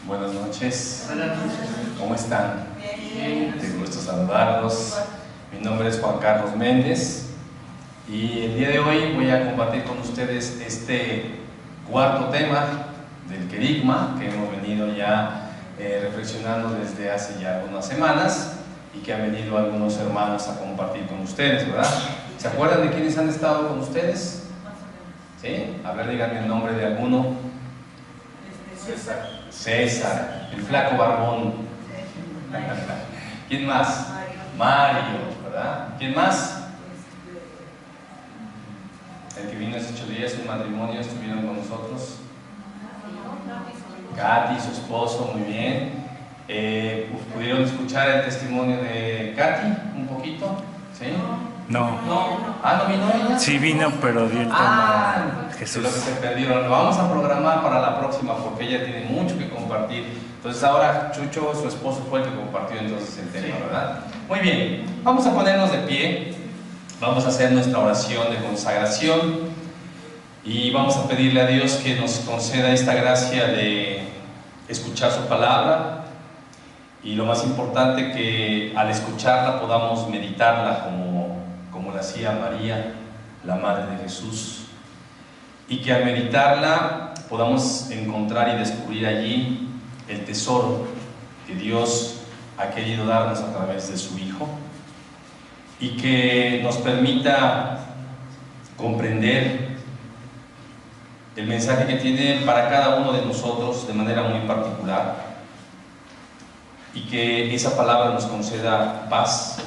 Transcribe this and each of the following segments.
Buenas noches. Buenas noches. ¿Cómo están? Bien. Qué gusto saludarlos. Mi nombre es Juan Carlos Méndez y el día de hoy voy a compartir con ustedes este cuarto tema del querigma que hemos venido ya reflexionando desde hace ya algunas semanas y que han venido algunos hermanos a compartir con ustedes, ¿verdad? ¿Se acuerdan de quiénes han estado con ustedes? ¿Sí? A ver, díganme el nombre de alguno. César, el flaco barbón. ¿Quién más? Mario, ¿verdad? ¿Quién más? El que vino hace 8 días, un matrimonio, estuvieron con nosotros. Katy, su esposo, muy bien. ¿Pudieron escuchar el testimonio de Katy un poquito? ¿Sí? No. ¿No vino ella? Sí vino, pero dio el tema Jesús. Jesús. Lo que se perdieron. Lo vamos a programar para la próxima porque ella tiene mucho que compartir. Entonces ahora Chucho, su esposo, fue el que compartió entonces el tema, ¿verdad? Muy bien, vamos a ponernos de pie. Vamos a hacer nuestra oración de consagración y vamos a pedirle a Dios que nos conceda esta gracia de escuchar su palabra y lo más importante, que al escucharla podamos meditarla como la hacía María, la Madre de Jesús, y que al meditarla podamos encontrar y descubrir allí el tesoro que Dios ha querido darnos a través de su Hijo, y que nos permita comprender el mensaje que tiene para cada uno de nosotros de manera muy particular, y que esa palabra nos conceda paz,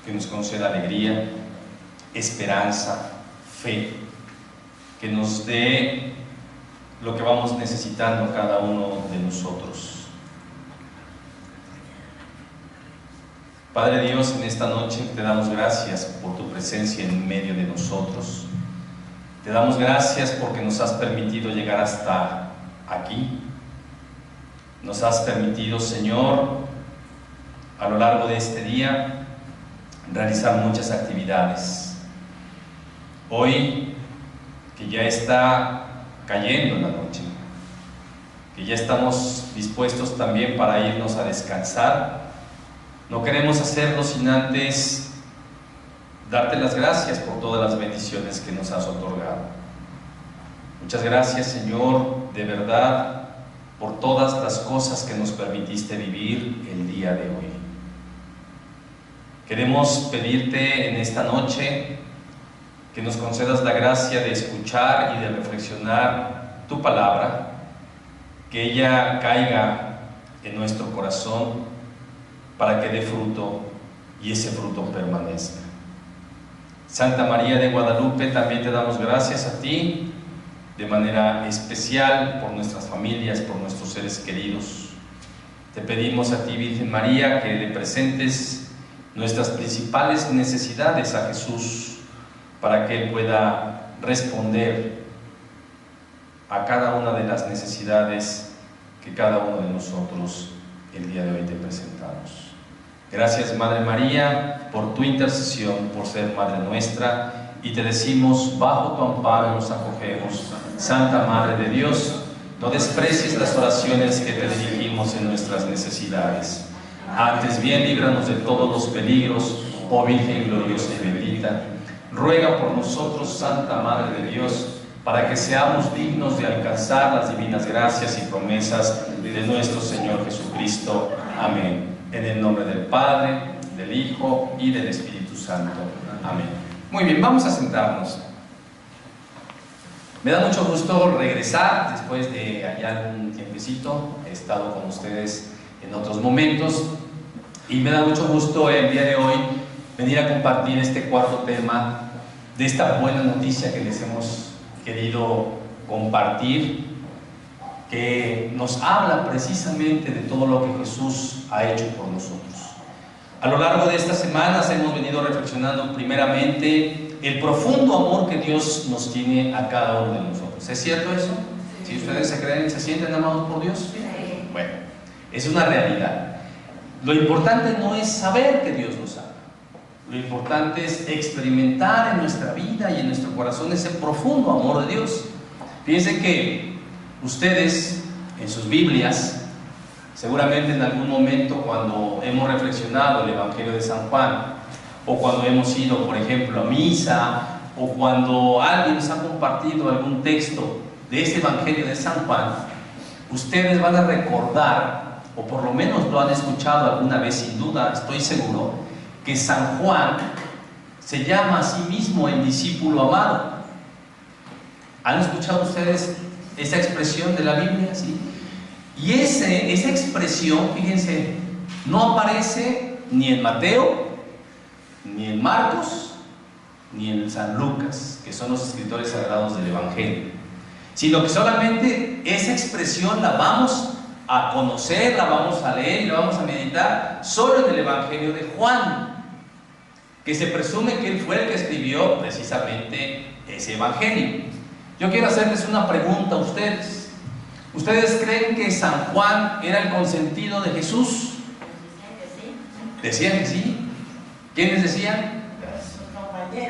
que nos conceda alegría, esperanza, fe, que nos dé lo que vamos necesitando cada uno de nosotros. Padre Dios, en esta noche te damos gracias por tu presencia en medio de nosotros. Te damos gracias porque nos has permitido llegar hasta aquí. Nos has permitido, Señor, a lo largo de este día, realizar muchas actividades. Hoy, que ya está cayendo la noche, que ya estamos dispuestos también para irnos a descansar, no queremos hacerlo sin antes darte las gracias por todas las bendiciones que nos has otorgado. Muchas gracias, Señor, de verdad, por todas las cosas que nos permitiste vivir el día de hoy. Queremos pedirte en esta noche que nos concedas la gracia de escuchar y de reflexionar tu palabra, que ella caiga en nuestro corazón para que dé fruto y ese fruto permanezca. Santa María de Guadalupe, también te damos gracias a ti de manera especial por nuestras familias, por nuestros seres queridos. Te pedimos a ti, Virgen María, que le presentes nuestras principales necesidades a Jesús para que Él pueda responder a cada una de las necesidades que cada uno de nosotros el día de hoy te presentamos. Gracias, Madre María, por tu intercesión, por ser Madre nuestra, y te decimos: bajo tu amparo nos acogemos. Santa Madre de Dios, no desprecies las oraciones que te dirigimos en nuestras necesidades. Antes bien, líbranos de todos los peligros, oh Virgen gloriosa y bendita. Ruega por nosotros, Santa Madre de Dios, para que seamos dignos de alcanzar las divinas gracias y promesas de nuestro Señor Jesucristo. Amén. En el nombre del Padre, del Hijo y del Espíritu Santo. Amén. Muy bien, vamos a sentarnos. Me da mucho gusto regresar después de allá un tiempecito. He estado con ustedes en otros momentos y me da mucho gusto el día de hoy venir a compartir este cuarto tema de esta buena noticia que les hemos querido compartir, que nos habla precisamente de todo lo que Jesús ha hecho por nosotros. A lo largo de estas semanas hemos venido reflexionando primeramente el profundo amor que Dios nos tiene a cada uno de nosotros. ¿Es cierto eso? ¿Si ustedes se creen, se sienten amados por Dios? Bueno, es una realidad. Lo importante no es saber que Dios nos ama. Lo importante es experimentar en nuestra vida y en nuestro corazón ese profundo amor de Dios. Fíjense que ustedes en sus Biblias, seguramente en algún momento cuando hemos reflexionado el Evangelio de San Juan, o cuando hemos ido, por ejemplo, a misa, o cuando alguien nos ha compartido algún texto de este Evangelio de San Juan, ustedes van a recordar, o por lo menos lo han escuchado alguna vez, sin duda, estoy seguro, que San Juan se llama a sí mismo el discípulo amado. ¿Han escuchado ustedes esa expresión de la Biblia? ¿Sí? Y esa expresión, fíjense, no aparece ni en Mateo, ni en Marcos, ni en San Lucas, que son los escritores sagrados del Evangelio, sino que solamente esa expresión la vamos a conocer, la vamos a leer y la vamos a meditar solo en el Evangelio de Juan, que se presume que él fue el que escribió precisamente ese Evangelio. Yo quiero hacerles una pregunta a ustedes. ¿Ustedes creen que San Juan era el consentido de Jesús? ¿Decían que sí? ¿Quiénes decían?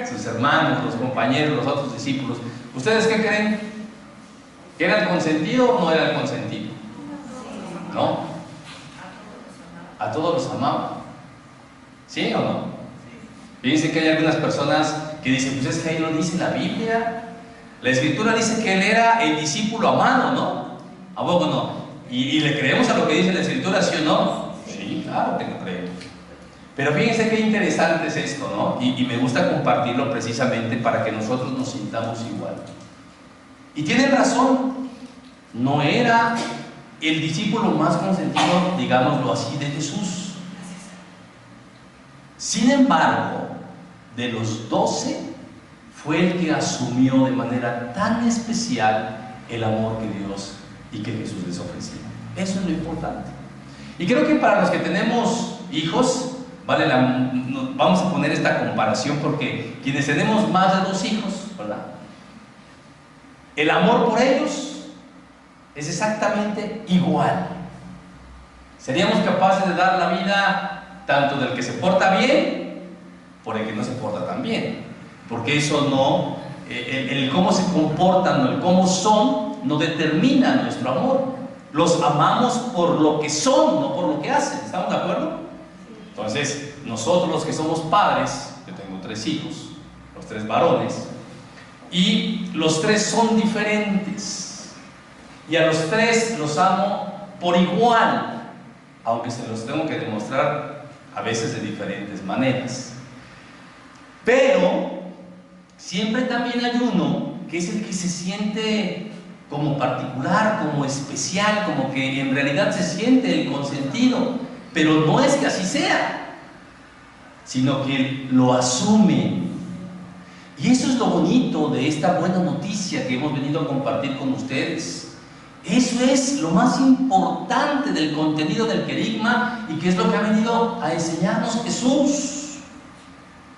Sus hermanos, los compañeros, los otros discípulos. ¿Ustedes qué creen? ¿Que era el consentido o no era el consentido? No. A todos los amaba. ¿Sí o no? Fíjense que hay algunas personas que dicen, pues es que ahí no dice la Biblia. La Escritura dice que él era el discípulo amado, ¿no? ¿A poco no? ¿Y le creemos a lo que dice la Escritura, sí o no? Sí, claro que lo creemos. Pero fíjense qué interesante es esto, ¿no? Y me gusta compartirlo precisamente para que nosotros nos sintamos igual. Y tienen razón, no era el discípulo más consentido, digámoslo así, de Jesús. Sin embargo, de los 12, fue el que asumió de manera tan especial el amor que Dios y que Jesús les ofrecía. Eso es lo importante. Y creo que para los que tenemos hijos, vamos a poner esta comparación, porque quienes tenemos más de 2 hijos, ¿verdad? El amor por ellos es exactamente igual. Seríamos capaces de dar la vida tanto del que se porta bien por el que no se porta tan bien, porque eso no, el cómo se comportan, el cómo son, no determina nuestro amor. Los amamos por lo que son, no por lo que hacen. ¿Estamos de acuerdo? Entonces, nosotros los que somos padres, yo tengo 3 hijos, los 3 varones, y los 3 son diferentes, y a los 3 los amo por igual, aunque se los tengo que demostrar a veces de diferentes maneras. Pero siempre también hay uno que es el que se siente como particular, como especial, como que en realidad se siente el consentido, pero no es que así sea, sino que lo asume. Y eso es lo bonito de esta buena noticia que hemos venido a compartir con ustedes. Eso es lo más importante del contenido del querigma, y que es lo que ha venido a enseñarnos Jesús.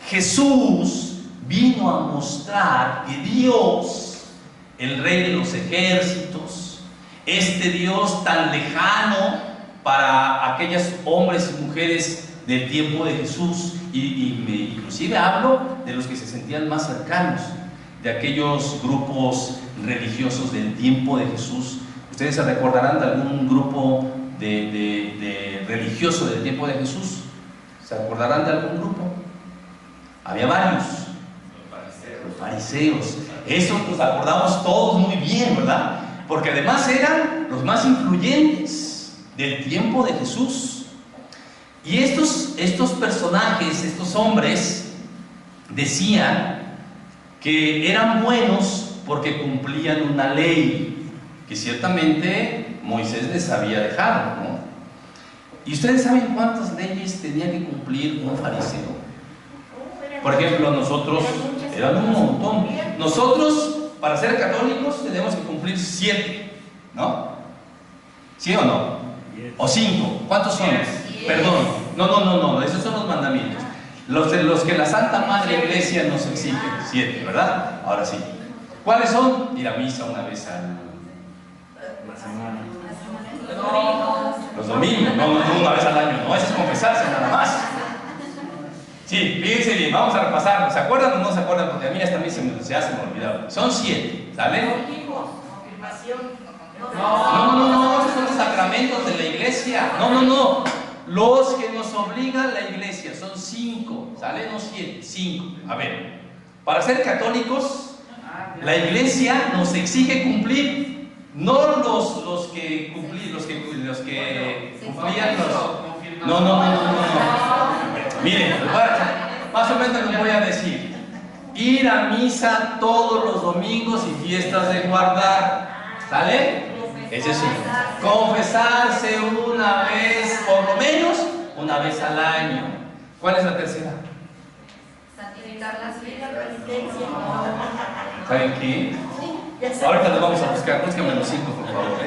Jesús vino a mostrar que Dios, el Rey de los ejércitos, este Dios tan lejano para aquellos hombres y mujeres del tiempo de Jesús, inclusive hablo de los que se sentían más cercanos, de aquellos grupos religiosos del tiempo de Jesús. ¿Ustedes se recordarán de algún grupo de religioso del tiempo de Jesús? ¿Se acordarán de algún grupo? Había varios. Los fariseos. Esos nos acordamos todos muy bien, ¿verdad? Porque además eran los más influyentes del tiempo de Jesús. Y estos personajes, estos hombres, decían que eran buenos porque cumplían una ley que ciertamente Moisés les había dejado, ¿no? ¿Y ustedes saben cuántas leyes tenía que cumplir un fariseo? Por ejemplo, nosotros, eran un montón. Nosotros, para ser católicos, tenemos que cumplir 7, ¿no? ¿Sí o no? ¿O 5? ¿Cuántos son? Perdón, no, esos son los mandamientos. Los que la Santa Madre Iglesia nos exige, 7, ¿verdad? Ahora sí. ¿Cuáles son? Ir a misa una vez la semana. Los domingos, no una vez al año, no, eso es confesarse nada más. Sí, fíjense bien, vamos a repasarlo. ¿Se acuerdan o no se acuerdan? Porque a mí hasta a mí se me olvidaron. Son 7, ¿sale? No, esos son los sacramentos de la iglesia. No. Los que nos obliga la iglesia son 5, ¿sale? No 7, 5. A ver, para ser católicos, la iglesia nos exige cumplir, no los que cumplían los. No. Miren, más o menos les voy a decir: ir a misa todos los domingos y fiestas de guardar, ¿sale? Ese es uno. Confesarse una vez, por lo menos una vez al año. ¿Cuál es la tercera? Santificar las vidas, penitencia. ¿Saben qué? Ahorita lo vamos a buscar. Búscame los 5, por favor.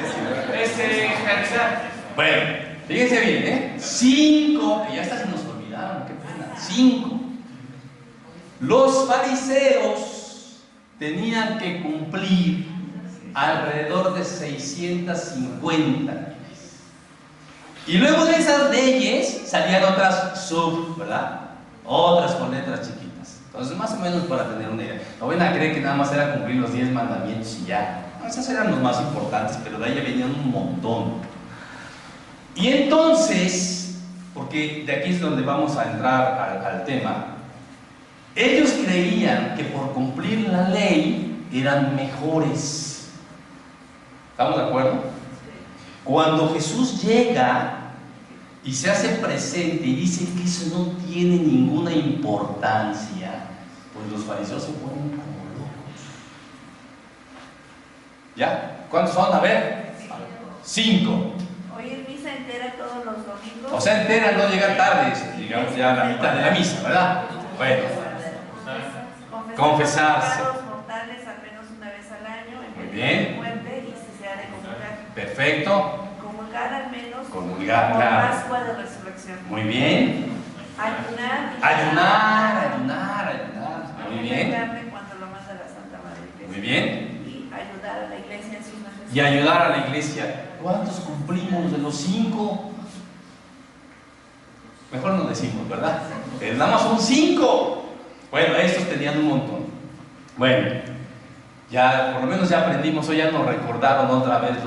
Caridad. Bueno, fíjense bien, 5, que ya hasta se nos olvidaron, qué pena. 5. Los fariseos tenían que cumplir alrededor de 650 leyes. Y luego de esas leyes salían otras ¿verdad? Otras con letras chiquitas. Entonces, más o menos para tener una idea. No van a creer que nada más era cumplir los 10 mandamientos y ya. No, esos eran los más importantes, pero de ahí venían un montón. Y entonces, porque de aquí es donde vamos a entrar al tema, ellos creían que por cumplir la ley eran mejores. ¿Estamos de acuerdo? Cuando Jesús llega y se hace presente y dice que eso no tiene ninguna importancia, pues los fariseos se ponen como locos. ¿Ya? ¿Cuántos son? A ver. 5. Oír misa entera todos los domingos. O sea, entera, no llegar tarde, digamos ya a la mitad de la misa, ¿verdad? Bueno. Confesarse. Pecados mortales al menos una vez al año. Muy bien. Muerte y si se ha de comulgar. Perfecto. Comulgar al menos. Comulgar, por claro. Pascua de Resurrección. Muy bien. Ayunar. Ayunar. Muy bien. Carne cuando lo manda la Santa Madre Iglesia. Muy bien. Y ayudar a la iglesia en sus necesidades. Y ayudar a la iglesia. ¿Cuántos cumplimos de los 5? Mejor no decimos, ¿verdad? Pero nada más son 5. Bueno, estos tenían un montón. Bueno, ya por lo menos ya aprendimos, hoy ya nos recordaron otra vez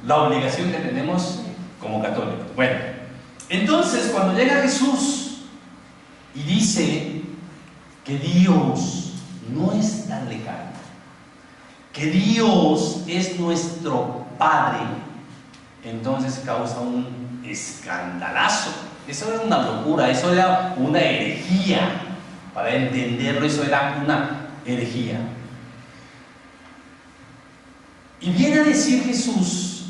la obligación que tenemos como católicos. Bueno, entonces cuando llega Jesús y dice que Dios no es tan lejano, que Dios es nuestro Padre, entonces causa un escandalazo. Eso era una locura, eso era una herejía. Para entenderlo, eso era una herejía. Y viene a decir Jesús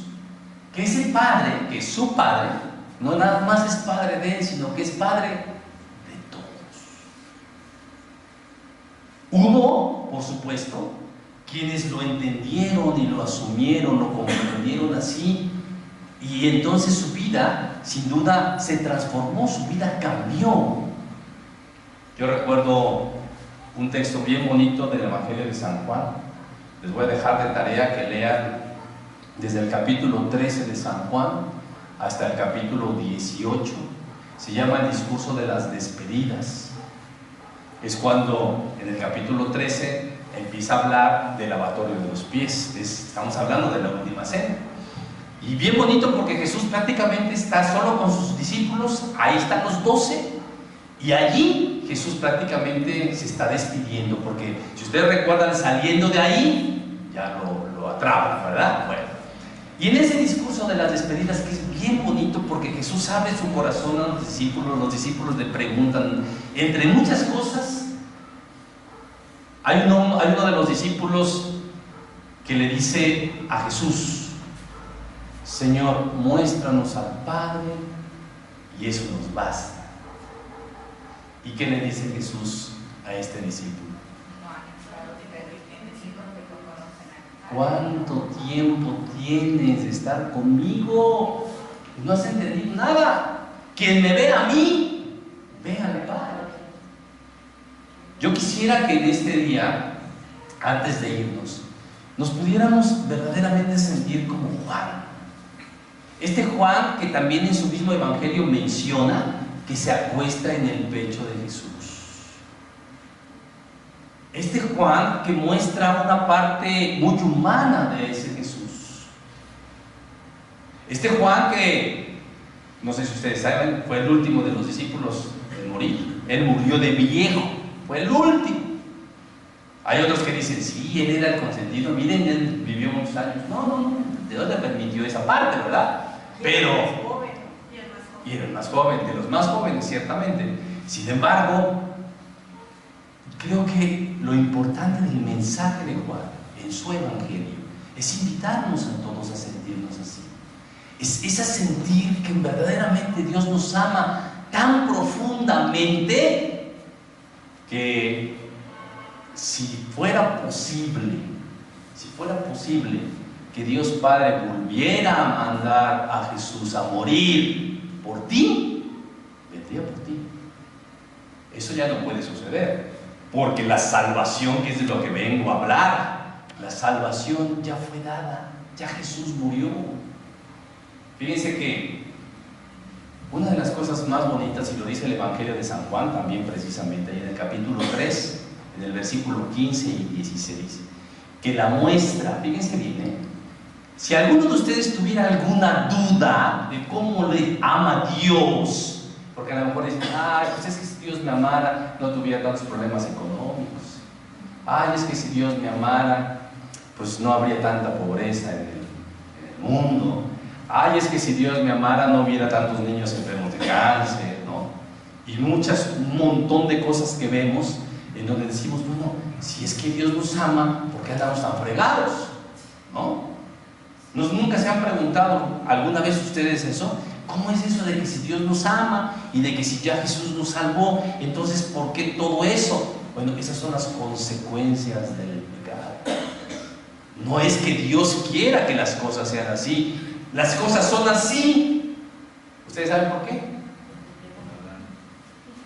que ese Padre, que es su Padre, no nada más es Padre de él, sino que es Padre de todos. Hubo, por supuesto, quienes lo entendieron y lo asumieron, lo comprendieron así, y entonces su vida, sin duda, se transformó, su vida cambió. Yo recuerdo un texto bien bonito del Evangelio de San Juan. Les voy a dejar de tarea que lean desde el capítulo 13 de San Juan hasta el capítulo 18. Se llama el discurso de las despedidas. Es cuando en el capítulo 13 empieza a hablar del lavatorio de los pies. Estamos hablando de la última cena. Y bien bonito porque Jesús prácticamente está solo con sus discípulos. Ahí están los 12. Y allí Jesús prácticamente se está despidiendo, porque si ustedes recuerdan, saliendo de ahí, ya lo atrapan, ¿verdad? Bueno, y en ese discurso de las despedidas, que es bien bonito, porque Jesús abre su corazón a los discípulos le preguntan, entre muchas cosas, hay uno de los discípulos que le dice a Jesús: Señor, muéstranos al Padre y eso nos basta. ¿Y qué le dice Jesús a este discípulo? ¿Cuánto tiempo tienes de estar conmigo? No has entendido nada. Quien me ve a mí, ve al Padre. Yo quisiera que en este día, antes de irnos, nos pudiéramos verdaderamente sentir como Juan. Este Juan que también en su mismo evangelio menciona que se acuesta en el pecho de Jesús. Este Juan que muestra una parte muy humana de ese Jesús. Este Juan que, no sé si ustedes saben, fue el último de los discípulos en morir. Él murió de viejo, fue el último. Hay otros que dicen, sí, él era el consentido, miren, él vivió muchos años. No, Dios le permitió esa parte, ¿verdad? Pero, y era el más joven, de los más jóvenes, ciertamente. Sin embargo, creo que lo importante del mensaje de Juan en su evangelio es invitarnos a todos a sentirnos así. Es a sentir que verdaderamente Dios nos ama tan profundamente que si fuera posible que Dios Padre volviera a mandar a Jesús a morir por ti, vendría por ti. Eso ya no puede suceder, porque la salvación, que es de lo que vengo a hablar, la salvación ya fue dada, ya Jesús murió. Fíjense que una de las cosas más bonitas, y lo dice el Evangelio de San Juan también precisamente, ahí en el capítulo 3, en el versículo 15 y 16, que la muestra, fíjense bien, si alguno de ustedes tuviera alguna duda de cómo le ama Dios, porque a lo mejor dicen, ay, pues es que si Dios me amara, no tuviera tantos problemas económicos. Ay, es que si Dios me amara, pues no habría tanta pobreza en el mundo. Ay, es que si Dios me amara, no hubiera tantos niños enfermos de cáncer, ¿no? Y un montón de cosas que vemos en donde decimos, bueno, si es que Dios nos ama, ¿por qué andamos tan fregados? ¿No? ¿Nunca se han preguntado alguna vez ustedes eso? ¿Cómo es eso de que si Dios nos ama y de que si ya Jesús nos salvó, entonces ¿por qué todo eso? Bueno, esas son las consecuencias del pecado. No es que Dios quiera que las cosas sean así, las cosas son así. ¿Ustedes saben por qué?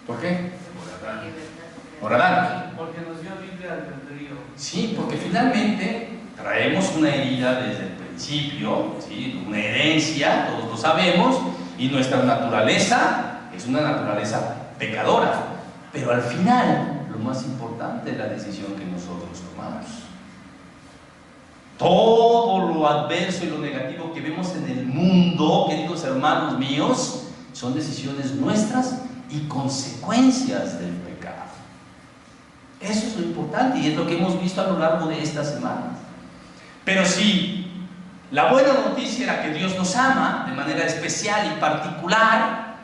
¿Por qué? Por Adán. Porque nos dio libre albedrío. Sí, porque finalmente traemos una herida desde el principio, ¿sí? Una herencia, todos lo sabemos, y nuestra naturaleza es una naturaleza pecadora. Pero al final, lo más importante es la decisión que nosotros tomamos. Todo lo adverso y lo negativo que vemos en el mundo, queridos hermanos míos, son decisiones nuestras y consecuencias del pecado. Eso es lo importante y es lo que hemos visto a lo largo de esta semana. Pero si la buena noticia era que Dios nos ama de manera especial y particular,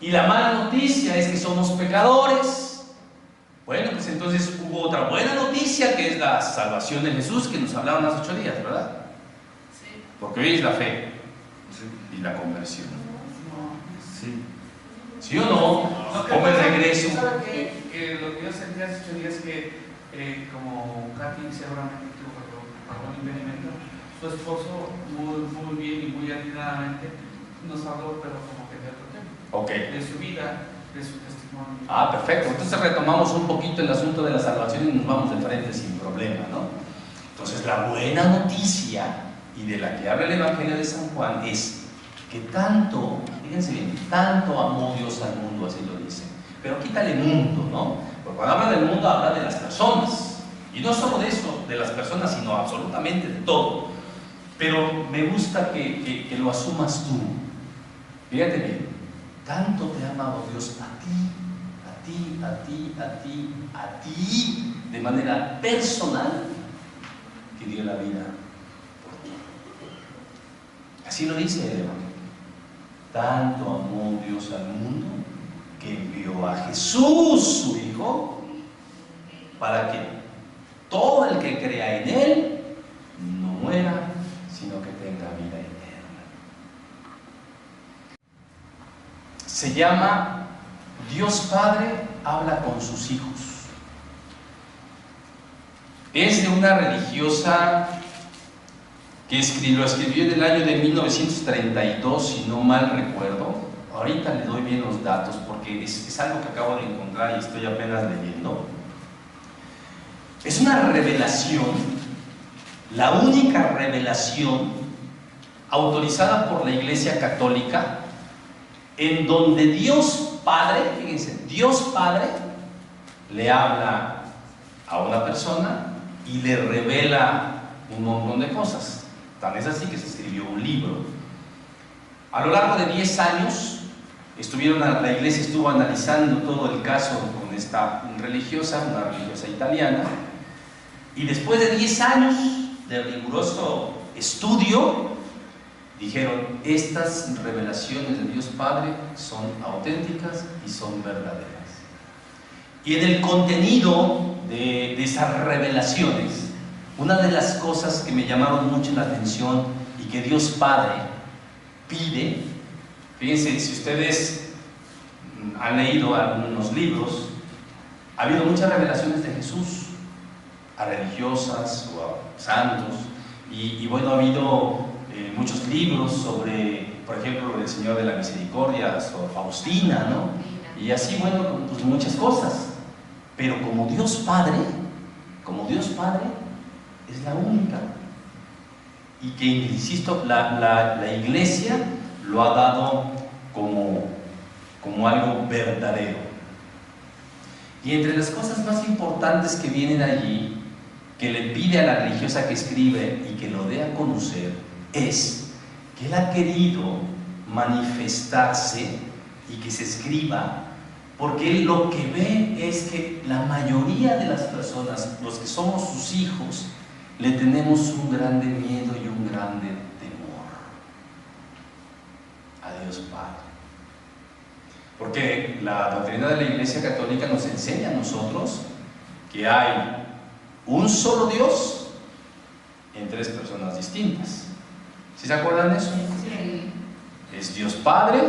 y la mala noticia es que somos pecadores, bueno, pues entonces hubo otra buena noticia, que es la salvación de Jesús, que nos hablaron hace 8 días, ¿verdad? Sí. Porque hoy es la fe y la conversión. Sí. ¿Sí o no? ¿Cómo el regreso? ¿Sabe que lo que yo sentí hace 8 días que como Katy seguramente tuvo algún impedimento, su esposo muy bien y muy atinadamente nos habló, pero como que de otro tema. Ok. De su vida, de su testimonio. Ah, perfecto. Entonces retomamos un poquito el asunto de la salvación y nos vamos de frente sin problema, ¿no? Entonces la buena noticia, y de la que habla el Evangelio de San Juan, es que tanto, fíjense bien, tanto amó Dios al mundo, así lo dice. Pero quítale mundo, ¿no? Porque cuando habla del mundo habla de las personas. Y no solo de eso, de las personas, sino absolutamente de todo. Pero me gusta que lo asumas tú. Fíjate bien, tanto te ha amado Dios a ti, de manera personal, que dio la vida por ti. Así lo dice el Evangelio. Tanto amó Dios al mundo que envió a Jesús, su Hijo, para que todo el que crea en Él no muera, sino que tenga vida eterna. Se llama Dios Padre habla con sus hijos. Es de una religiosa que lo escribió en el año de 1932, si no mal recuerdo. Ahorita le doy bien los datos porque es algo que acabo de encontrar y estoy apenas leyendo. Es una revelación, la única revelación autorizada por la Iglesia Católica, en donde Dios Padre, fíjense, Dios Padre le habla a una persona y le revela un montón de cosas. Tan es así que se escribió un libro. A lo largo de 10 años, la iglesia estuvo analizando todo el caso con esta religiosa, una religiosa italiana, y después de 10 años de riguroso estudio, dijeron: estas revelaciones de Dios Padre son auténticas y son verdaderas. Y en el contenido de esas revelaciones, una de las cosas que me llamaron mucho la atención y que Dios Padre pide, fíjense, si ustedes han leído algunos libros, ha habido muchas revelaciones de Jesús a religiosas o a santos, y bueno, ha habido muchos libros sobre, por ejemplo, el Señor de la Misericordia, sobre Faustina, ¿no? Y así, bueno, pues muchas cosas. Pero como Dios Padre es la única, y que, insisto, la iglesia lo ha dado como algo verdadero. Y entre las cosas más importantes que vienen allí, que le pide a la religiosa que escribe y que lo dé a conocer, es que él ha querido manifestarse y que se escriba, porque él lo que ve es que la mayoría de las personas, los que somos sus hijos, le tenemos un grande miedo y un grande temor a Dios Padre. Porque la doctrina de la Iglesia Católica nos enseña a nosotros que hay un solo Dios en 3 personas distintas. ¿Sí se acuerdan de eso? Sí. Es Dios Padre,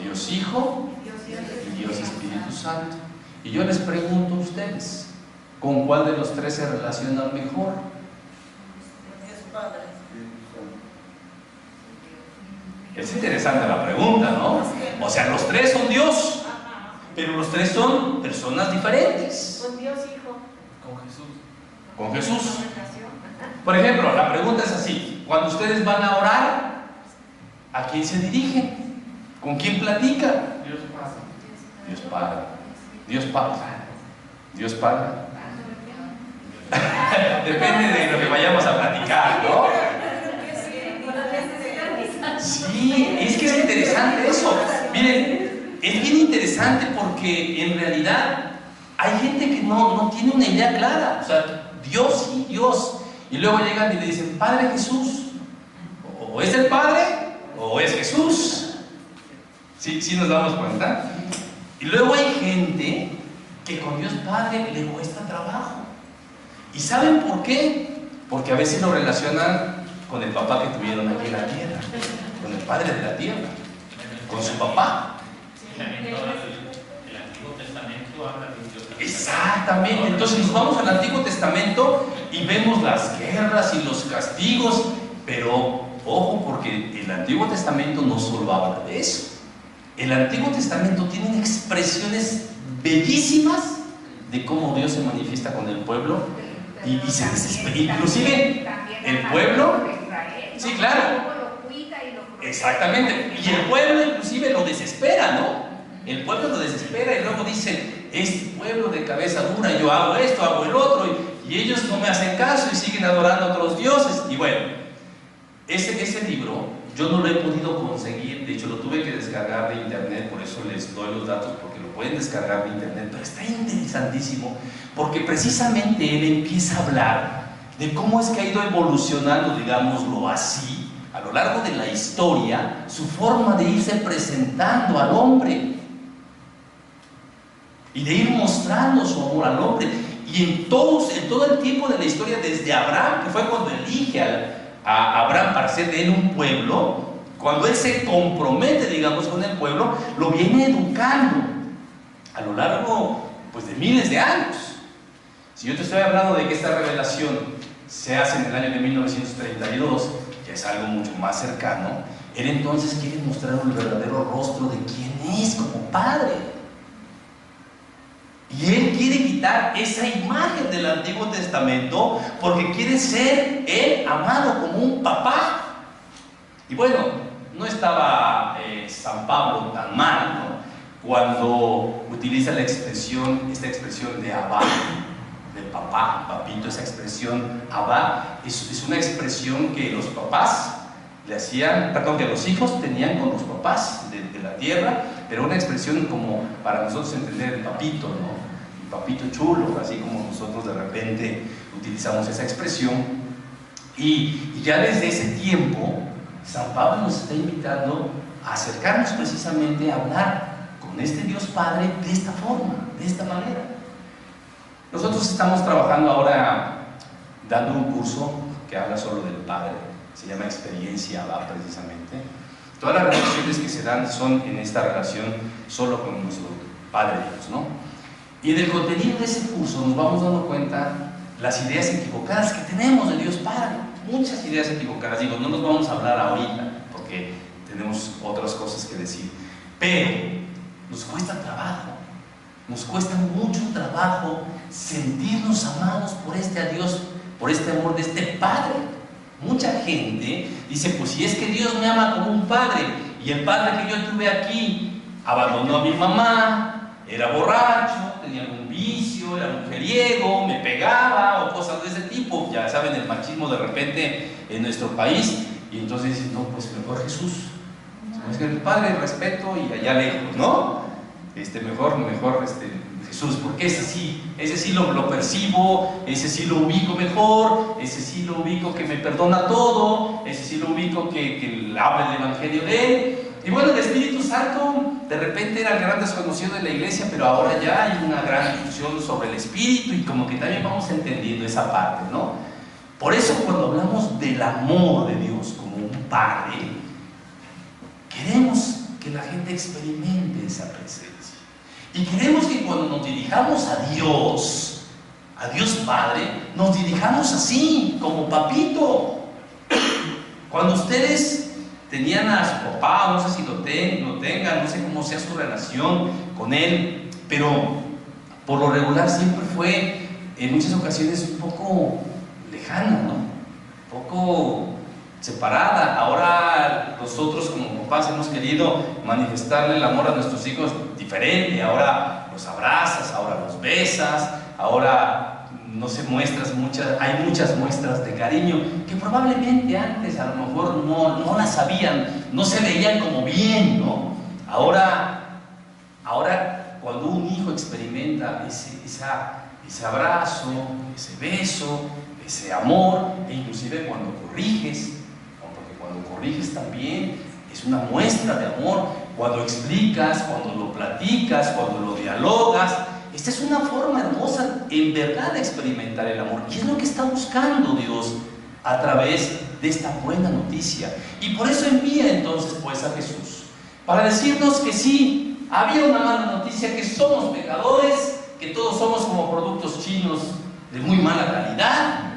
Dios Hijo y Dios Espíritu Santo. Y yo les pregunto a ustedes, ¿con cuál de los 3 se relacionan mejor? Dios Padre. Es interesante la pregunta, ¿no? O sea, los 3 son Dios, pero los 3 son personas diferentes. Con Dios Hijo. Con Jesús. Por ejemplo, la pregunta es así: cuando ustedes van a orar, ¿a quién se dirigen? ¿Con quién platican? Dios pasa. Dios Padre. Dios Padre. Dios Padre. Depende de lo que vayamos a platicar, ¿no? Sí, es que es interesante eso. Miren, es bien interesante porque en realidad hay gente que no tiene una idea clara. O sea, Dios y Dios. Y luego llegan y le dicen: Padre Jesús. O es el Padre o es Jesús. ¿Sí nos damos cuenta? Y luego hay gente que con Dios Padre le cuesta trabajo. ¿Y saben por qué? Porque a veces lo relacionan con el papá que tuvieron aquí en la tierra, con el padre de la tierra, con su papá. El Antiguo Testamento habla de Dios. Exactamente. Entonces nos vamos al Antiguo Testamento y vemos las guerras y los castigos, pero ojo, porque el Antiguo Testamento no solo habla de eso. El Antiguo Testamento tiene expresiones bellísimas de cómo Dios se manifiesta con el pueblo y se desespera. Inclusive el pueblo, sí, claro, exactamente, y el pueblo inclusive lo desespera, ¿no? El pueblo lo desespera y luego dice: este pueblo de cabeza dura, yo hago esto, hago el otro, y ellos no me hacen caso y siguen adorando a otros dioses. Y bueno, ese libro yo no lo he podido conseguir, de hecho lo tuve que descargar de internet, por eso les doy los datos, porque lo pueden descargar de internet, pero está interesantísimo, porque precisamente él empieza a hablar de cómo es que ha ido evolucionando, digámoslo así, a lo largo de la historia, su forma de irse presentando al hombre y de ir mostrando su amor al hombre. Y en todo el tiempo de la historia, desde Abraham, que fue cuando elige a Abraham para hacer de él un pueblo, cuando él se compromete, digamos, con el pueblo, lo viene educando a lo largo, pues, de miles de años. Si yo te estoy hablando de que esta revelación se hace en el año de 1932, ya es algo mucho más cercano, él entonces quiere mostrar el verdadero rostro de quién es como padre. Y él quiere quitar esa imagen del Antiguo Testamento porque quiere ser él amado como un papá. Y bueno, no estaba San Pablo tan mal, ¿no?, cuando utiliza esta expresión de Abba, de papá, papito. Esa expresión Abba es una expresión que los papás que los hijos tenían con los papás de la tierra, pero una expresión como para nosotros entender el papito, ¿no? El papito chulo, así como nosotros de repente utilizamos esa expresión. Y ya desde ese tiempo, San Pablo nos está invitando a acercarnos precisamente a hablar con este Dios Padre de esta forma, de esta manera. Nosotros estamos trabajando ahora dando un curso que habla solo del Padre, se llama Experiencia Abba precisamente. Todas las relaciones que se dan son en esta relación solo con nuestro Padre Dios, ¿no? Y del contenido de ese curso nos vamos dando cuenta las ideas equivocadas que tenemos de Dios Padre, muchas ideas equivocadas. Digo, no nos vamos a hablar ahorita porque tenemos otras cosas que decir, pero nos cuesta trabajo, nos cuesta mucho trabajo sentirnos amados por este Dios, por este amor de este Padre. Mucha gente dice, pues si es que Dios me ama como un padre, y el padre que yo tuve aquí abandonó a mi mamá, era borracho, tenía algún vicio, era mujeriego, me pegaba o cosas de ese tipo, ya saben el machismo de repente en nuestro país, y entonces dicen, no, pues mejor Jesús, es que el padre respeto y allá lejos, ¿no? Mejor Jesús, porque ese sí lo percibo, ese sí lo ubico mejor, ese sí lo ubico que me perdona todo, ese sí lo ubico que habla el evangelio de él. Y bueno, el Espíritu Santo de repente era el gran desconocido de la iglesia, pero ahora ya hay una gran discusión sobre el Espíritu y como que también vamos entendiendo esa parte, ¿no? Por eso cuando hablamos del amor de Dios como un Padre, queremos que la gente experimente esa presencia. Y queremos que cuando nos dirijamos a Dios Padre, nos dirijamos así, como papito. Cuando ustedes tenían a su papá, no sé si lo tengan, no sé cómo sea su relación con él, pero por lo regular siempre fue en muchas ocasiones un poco lejana, ¿no? Un poco separada. Ahora nosotros como papás hemos querido manifestarle el amor a nuestros hijos diferente. Ahora los abrazas, ahora los besas, ahora no se hay muchas muestras de cariño que probablemente antes a lo mejor no las sabían, no se veían como bien, ¿no? Ahora cuando un hijo experimenta ese abrazo, ese beso, ese amor, e inclusive cuando corriges, porque cuando corriges también es una muestra de amor, cuando explicas, cuando lo platicas, cuando lo dialogas, esta es una forma hermosa en verdad de experimentar el amor, y es lo que está buscando Dios a través de esta buena noticia. Y por eso envía entonces pues a Jesús, para decirnos que sí, había una mala noticia, que somos pecadores, que todos somos como productos chinos de muy mala calidad,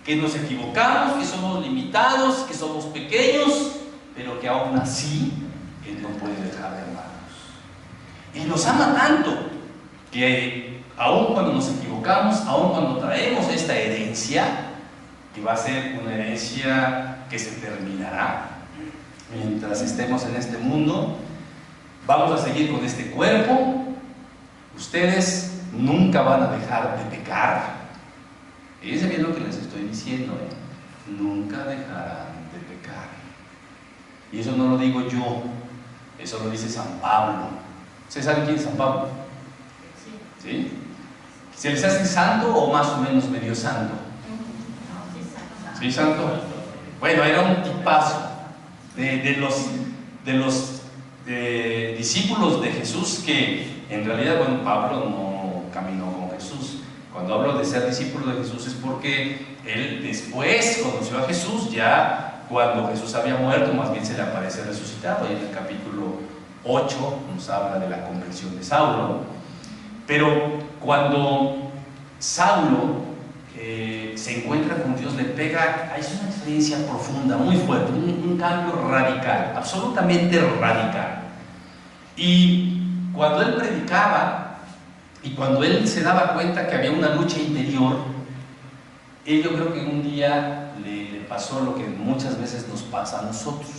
que nos equivocamos, que somos limitados, que somos pequeños, pero que aún así Él no puede dejar de amarnos. Y nos ama tanto que aún cuando nos equivocamos, aún cuando traemos esta herencia, que va a ser una herencia que se terminará mientras estemos en este mundo, vamos a seguir con este cuerpo, ustedes nunca van a dejar de pecar. Fíjense bien lo que les estoy diciendo, nunca dejarán de pecar. Y eso no lo digo yo, eso lo dice San Pablo. ¿Ustedes saben quién es San Pablo? ¿Sí? ¿Se les hace santo o más o menos medio santo? ¿Sí, santo? Bueno, era un tipazo de los discípulos de Jesús, que en realidad, bueno, Pablo no caminó con Jesús. Cuando hablo de ser discípulo de Jesús es porque él después conoció a Jesús, ya cuando Jesús había muerto, más bien se le aparece resucitado. Y en el capítulo 8 nos habla de la conversión de Saulo. Pero cuando Saulo se encuentra con Dios, le pega, es una experiencia profunda, muy fuerte, un cambio radical, absolutamente radical. Y cuando él predicaba y cuando él se daba cuenta que había una lucha interior, yo creo que un día le pasó lo que muchas veces nos pasa a nosotros.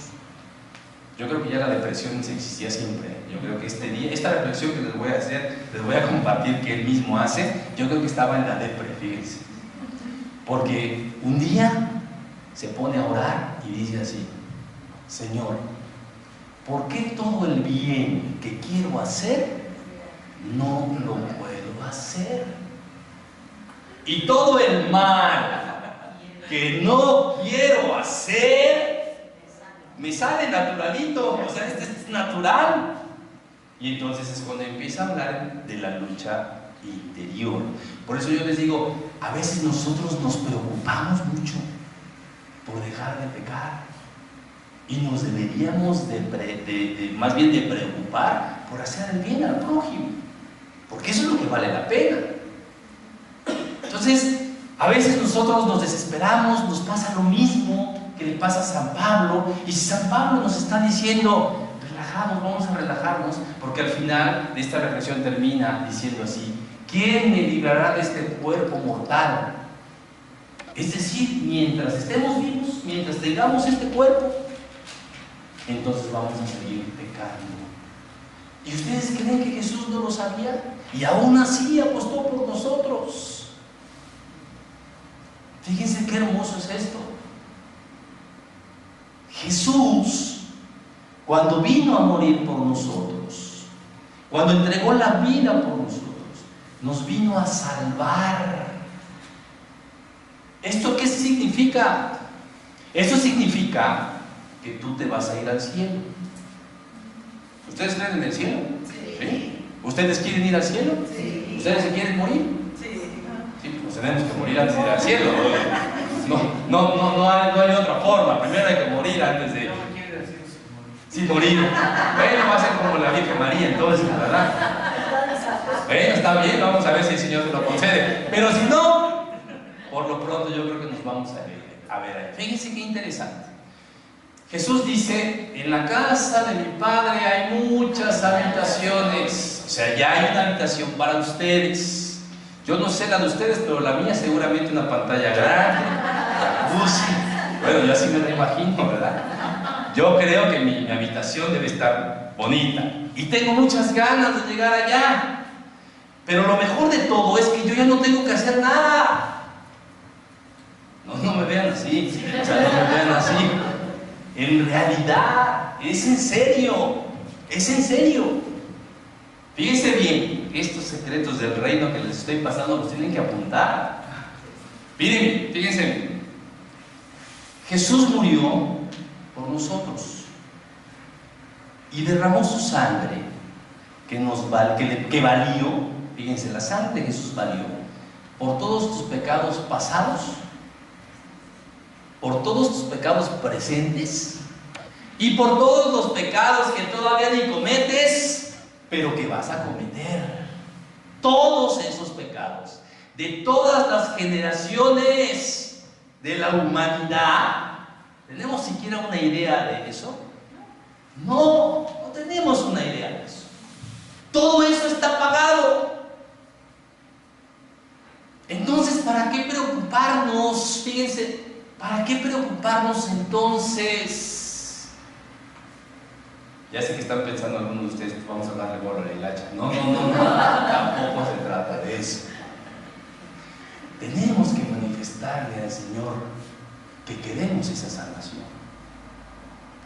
Yo creo que ya la depresión existía siempre. Yo creo que esta reflexión que les voy a hacer, les voy a compartir, que él mismo hace, yo creo que estaba en la depresión, fíjense. Porque un día se pone a orar y dice así: Señor, ¿por qué todo el bien que quiero hacer no lo puedo hacer? Y todo el mal que no quiero hacer me sale naturalito, o sea, este es natural. Y entonces es cuando empieza a hablar de la lucha interior. Por eso yo les digo, a veces nosotros nos preocupamos mucho por dejar de pecar y nos deberíamos más bien de preocupar por hacer el bien al prójimo, porque eso es lo que vale la pena. Entonces, a veces nosotros nos desesperamos, nos pasa lo mismo que le pasa a San Pablo, y si San Pablo nos está diciendo, relajados, vamos a relajarnos, porque al final de esta reflexión termina diciendo así: ¿quién me librará de este cuerpo mortal? Es decir, mientras estemos vivos, mientras tengamos este cuerpo, entonces vamos a seguir pecando. ¿Y ustedes creen que Jesús no lo sabía? Y aún así apostó por nosotros. Fíjense qué hermoso es esto. Jesús, cuando vino a morir por nosotros, cuando entregó la vida por nosotros, nos vino a salvar. ¿Esto qué significa? Eso significa que tú te vas a ir al cielo. ¿Ustedes creen en el cielo? ¿Sí? ¿Ustedes quieren ir al cielo? Sí. ¿Ustedes se quieren morir? Sí. Sí, pues tenemos que morir antes de ir al cielo. No hay otra forma. Primero hay que morir antes de... No me quiere decir Sí, morir. Bueno, va a ser como la Virgen María entonces, ¿verdad? Bueno, está bien, vamos a ver si el Señor se lo concede. Pero si no, por lo pronto yo creo que nos vamos a ver ahí. Fíjense qué interesante. Jesús dice: en la casa de mi Padre hay muchas habitaciones. O sea, ya hay una habitación para ustedes. Yo no sé la de ustedes, pero la mía seguramente una pantalla grande, jacuzzi. Bueno, yo así me la imagino, ¿verdad? Yo creo que mi habitación debe estar bonita. Y tengo muchas ganas de llegar allá. Pero lo mejor de todo es que yo ya no tengo que hacer nada. No me vean así. O sea, no me vean así. En realidad, es en serio. Es en serio. Fíjense bien, estos secretos del reino que les estoy pasando los tienen que apuntar. Miren, fíjense. Jesús murió por nosotros y derramó su sangre que valió, fíjense, la sangre de Jesús valió por todos tus pecados pasados, por todos tus pecados presentes y por todos los pecados que todavía ni cometes, pero que vas a cometer. Todos esos pecados de todas las generaciones de la humanidad. ¿Tenemos siquiera una idea de eso? No tenemos una idea de eso. Todo eso está pagado. Entonces, ¿para qué preocuparnos? Fíjense, ¿para qué preocuparnos entonces? Ya sé que están pensando algunos de ustedes, pues vamos a darle bola a la hilacha. No, tampoco se trata de eso. Tenemos que manifestarle al Señor que queremos esa salvación.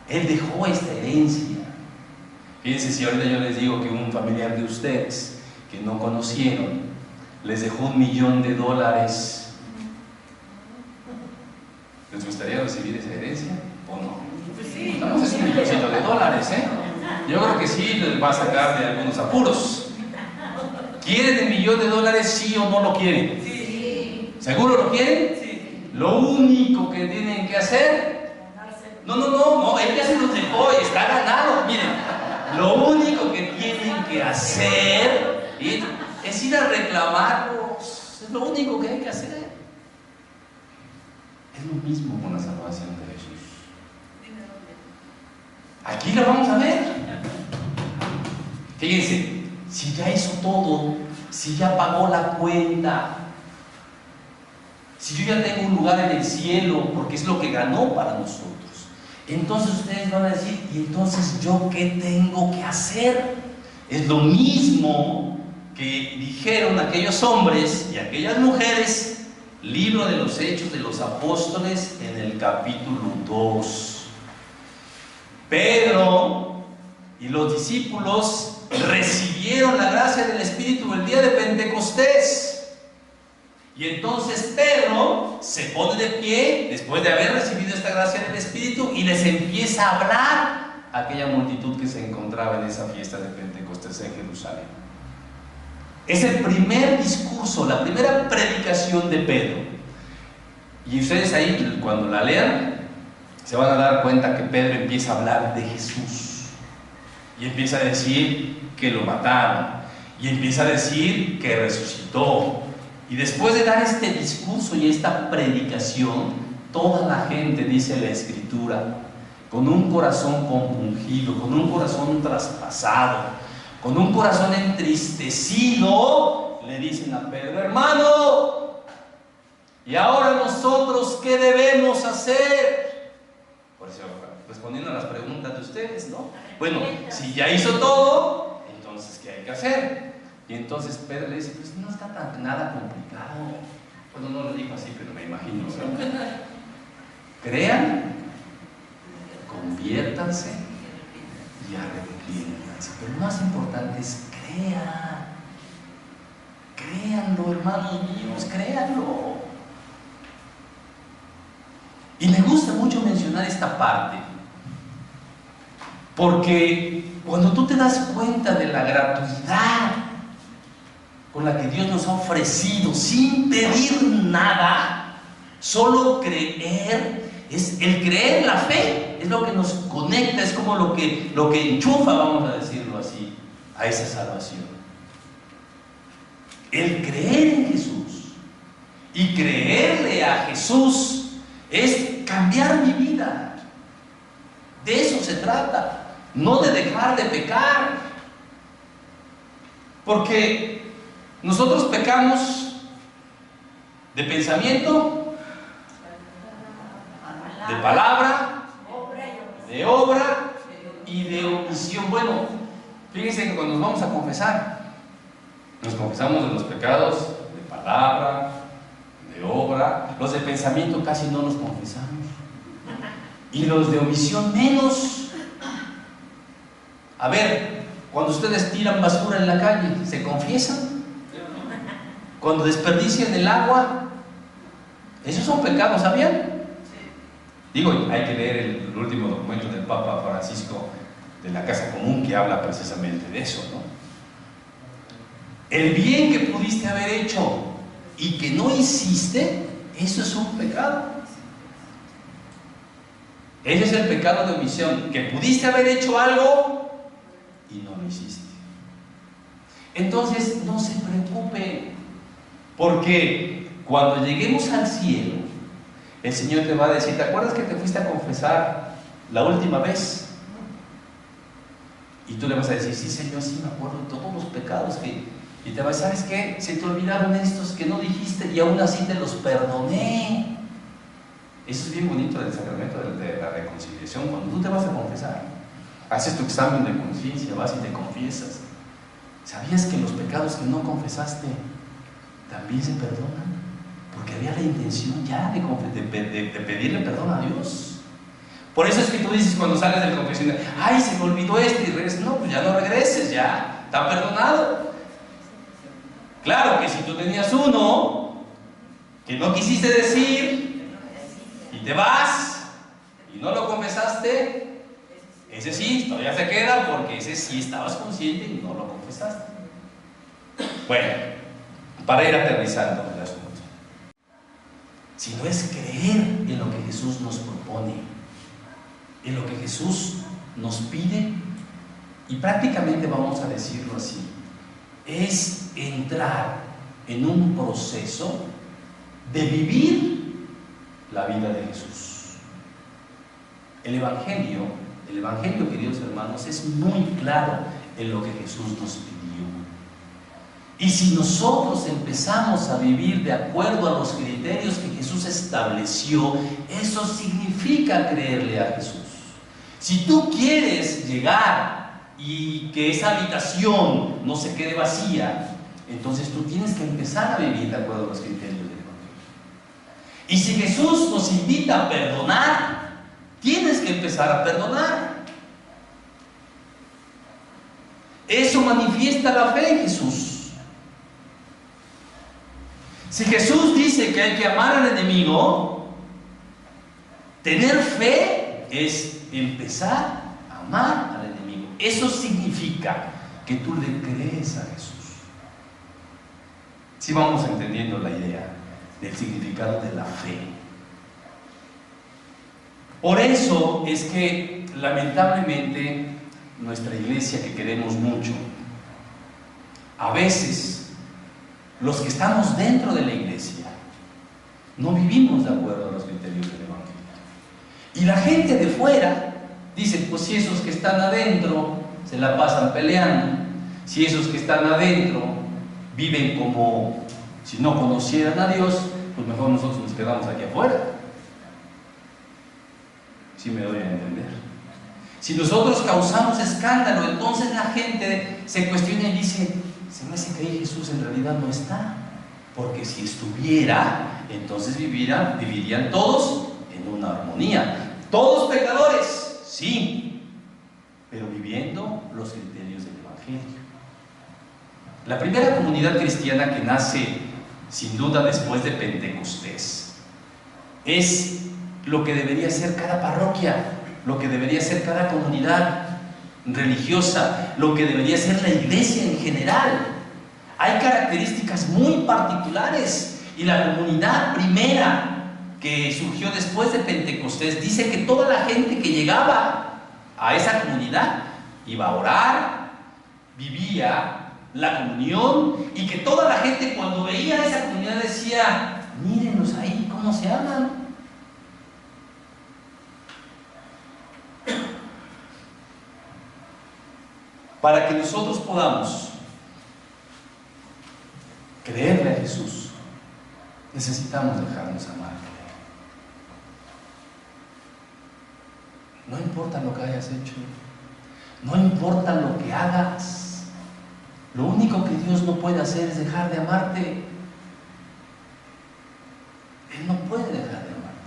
Él dejó esta herencia. Fíjense, si ahorita yo les digo que un familiar de ustedes que no conocieron les dejó $1 millón, ¿les gustaría recibir esa herencia o no? Pues sí. Estamos en $1 millón, ¿eh? Yo creo que sí les va a sacar de algunos apuros. ¿Quieren el $1 millón, sí o no lo quieren? Sí. ¿Seguro lo quieren? Sí. Lo único que tienen que hacer... No, él ya se los dejó y está ganado. Miren, lo único que tienen que hacer es ir a reclamarlos. Es lo único que hay que hacer. Es lo mismo con la salvación de Jesús. Aquí lo vamos a ver. Fíjense, si ya hizo todo, si ya pagó la cuenta, si yo ya tengo un lugar en el cielo, porque es lo que ganó para nosotros, entonces ustedes van a decir: ¿y entonces yo qué tengo que hacer? Es lo mismo que dijeron aquellos hombres y aquellas mujeres Libro de los Hechos de los Apóstoles, en el capítulo 2. Pedro y los discípulos recibieron la gracia del Espíritu el día de Pentecostés. Y entonces Pedro se pone de pie después de haber recibido esta gracia del Espíritu y les empieza a hablar a aquella multitud que se encontraba en esa fiesta de Pentecostés en Jerusalén. Es el primer discurso, la primera predicación de Pedro. Y ustedes ahí, cuando la lean, se van a dar cuenta que Pedro empieza a hablar de Jesús. Y empieza a decir que lo mataron. Y empieza a decir que resucitó. Y después de dar este discurso y esta predicación, toda la gente, dice la Escritura, con un corazón compungido, con un corazón traspasado, con un corazón entristecido, le dicen a Pedro: hermano, ¿y ahora nosotros qué debemos hacer? Por eso, respondiendo a las preguntas de ustedes, ¿no? Bueno, si ya hizo todo, entonces ¿qué hay que hacer? Y entonces Pedro le dice: pues no está nada complicado. Bueno, no lo dijo así, pero me imagino, ¿no? Crean, conviértanse y arrepiéntanse. Pero lo más importante es crean. Créanlo, hermanos míos, créanlo. Y me gusta mucho mencionar esta parte, porque cuando tú te das cuenta de la gratuidad con la que Dios nos ha ofrecido sin pedir nada, solo creer, es el creer, la fe, es lo que nos conecta, es como lo que enchufa, vamos a decirlo así, a esa salvación. El creer en Jesús y creerle a Jesús es cambiar mi vida. De eso se trata, no de dejar de pecar, porque nosotros pecamos de pensamiento, de palabra, de obra y de omisión. Bueno, fíjense que cuando nos vamos a confesar, nos confesamos de los pecados de palabra, de obra. Los de pensamiento casi no nos confesamos, y los de omisión menos. A ver, cuando ustedes tiran basura en la calle, ¿se confiesan? Cuando desperdician el agua, esos son pecados, ¿sabían? Digo, hay que leer el último documento del Papa Francisco de la Casa Común, que habla precisamente de eso, ¿no? El bien que pudiste haber hecho y que no hiciste, eso es un pecado. Ese es el pecado de omisión, que pudiste haber hecho algo y no lo hiciste. Entonces, no se preocupe, porque cuando lleguemos al cielo, el Señor te va a decir: ¿te acuerdas que te fuiste a confesar la última vez? Y tú le vas a decir: sí, Señor, sí me acuerdo de todos los pecados que... Y te va a decir: ¿sabes qué? Se te olvidaron estos que no dijiste y aún así te los perdoné. Eso es bien bonito del sacramento de la reconciliación. Cuando tú te vas a confesar, haces tu examen de conciencia, vas y te confiesas. ¿Sabías que los pecados que no confesaste también se perdonan? Porque había la intención ya de pedirle perdón a Dios. Por eso es que tú dices cuando sales del confesionario: ay, se me olvidó este, y regresas. No, pues ya no regreses, ya está perdonado. Claro que si tú tenías uno que no quisiste decir y te vas y no lo confesaste, ese sí, todavía se queda, porque ese sí estabas consciente y no lo confesaste. Bueno, para ir aterrizando el asunto, si no es creer en lo que Jesús nos propone, en lo que Jesús nos pide, y prácticamente vamos a decirlo así, es entrar en un proceso de vivir la vida de Jesús. El Evangelio, queridos hermanos, es muy claro en lo que Jesús nos pidió. Y si nosotros empezamos a vivir de acuerdo a los criterios que Jesús estableció, eso significa creerle a Jesús. Si tú quieres llegar y que esa habitación no se quede vacía, entonces tú tienes que empezar a vivir de acuerdo a los criterios del Evangelio. Y si Jesús nos invita a perdonar, tienes que empezar a perdonar. Eso manifiesta la fe en Jesús. Si Jesús dice que hay que amar al enemigo, tener fe es empezar a amar al enemigo. Eso significa que tú le crees a Jesús. Si vamos entendiendo la idea del significado de la fe. Por eso es que lamentablemente nuestra iglesia, que queremos mucho, a veces los que estamos dentro de la iglesia no vivimos de acuerdo a los criterios del evangelio. Y la gente de fuera dice, pues si esos que están adentro se la pasan peleando, si esos que están adentro viven como si no conocieran a Dios, pues mejor nosotros nos quedamos aquí afuera. ¿Sí me doy a entender? Si nosotros causamos escándalo, entonces la gente se cuestiona y dice, se me hace que ahí Jesús en realidad no está, porque si estuviera, entonces vivirían todos en una armonía. Todos pecadores, sí, pero viviendo los criterios del evangelio. La primera comunidad cristiana que nace sin duda después de Pentecostés es lo que debería ser cada parroquia, lo que debería ser cada comunidad religiosa, lo que debería ser la iglesia en general. Hay características muy particulares, y la comunidad primera que surgió después de Pentecostés dice que toda la gente que llegaba a esa comunidad iba a orar, vivía la comunión, y que toda la gente cuando veía a esa comunidad decía, mírenlos ahí cómo se aman. Para que nosotros podamos creerle a Jesús, necesitamos dejarnos amar. No importa lo que hayas hecho, no importa lo que hagas, lo único que Dios no puede hacer es dejar de amarte. Él no puede dejar de amarte.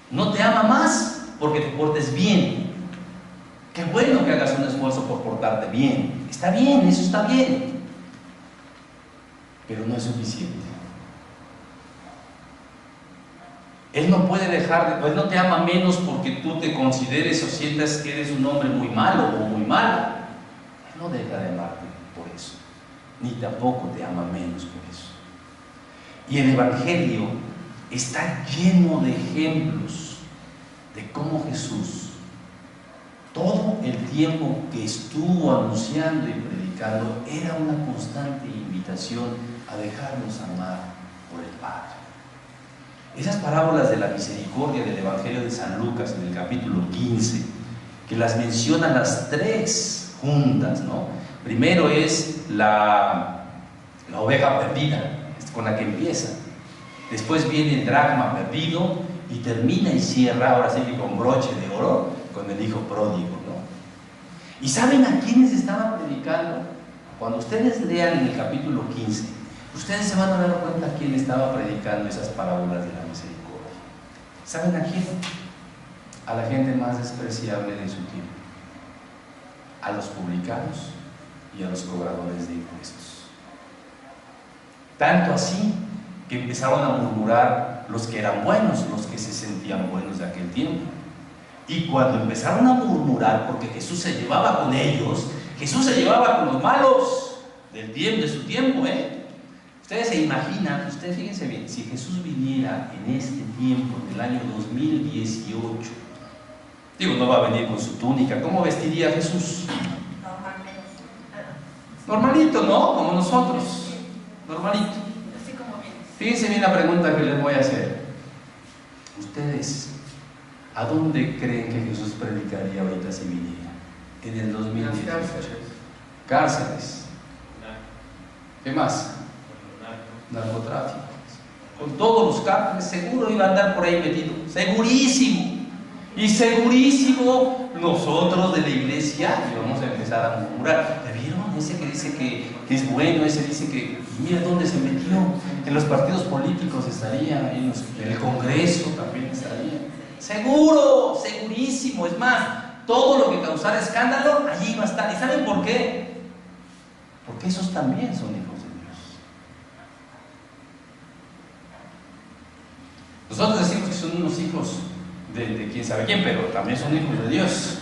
No te ama más porque te portes bien. Qué bueno que hagas un esfuerzo por portarte bien. Está bien, eso está bien. Pero no es suficiente. Él no puede Él no te ama menos porque tú te consideres o sientas que eres un hombre muy malo o muy malo. Él no deja de amarte por eso, ni tampoco te ama menos por eso. Y el Evangelio está lleno de ejemplos de cómo Jesús, todo el tiempo que estuvo anunciando y predicando, era una constante invitación a dejarnos amar por el Padre. Esas parábolas de la misericordia del Evangelio de San Lucas en el capítulo 15, que las menciona las tres juntas, ¿no? Primero es la oveja perdida, con la que empieza. Después viene el dracma perdido y termina y cierra, ahora sí que con broche de oro, con el hijo pródigo, ¿no? ¿Y saben a quiénes estaba predicando? Cuando ustedes lean en el capítulo 15, ustedes se van a dar cuenta a quién estaba predicando esas parábolas de la misericordia. ¿Saben a quién? A la gente más despreciable de su tiempo, a los publicanos y a los cobradores de impuestos. Tanto así que empezaron a murmurar los que eran buenos, los que se sentían buenos de aquel tiempo. Y cuando empezaron a murmurar porque Jesús se llevaba con ellos, Jesús se llevaba con los malos del tiempo, de su tiempo, Ustedes se imaginan, ustedes fíjense bien, si Jesús viniera en este tiempo, en el año 2018, digo, no va a venir con su túnica, ¿cómo vestiría Jesús? Normalito, ¿no? Como nosotros, normalito. Así como vienes. Fíjense bien la pregunta que les voy a hacer. ¿Ustedes a dónde creen que Jesús predicaría ahorita si viniera? En el 2018. Cárceles. ¿Qué más? Narcotráfico. Con todos los cárteles, seguro iba a andar por ahí metido. Segurísimo. Y segurísimo, nosotros de la iglesia íbamos a empezar a murmurar. ¿Ya vieron? Ese que dice que es bueno, ese dice que, mira dónde se metió. En los partidos políticos estaría, en el Congreso también estaría. Seguro, segurísimo. Es más, todo lo que causara escándalo, allí va a estar. ¿Y saben por qué? Porque esos también son hijos de Dios. Nosotros decimos que son unos hijos de quién sabe quién, pero también son hijos de Dios.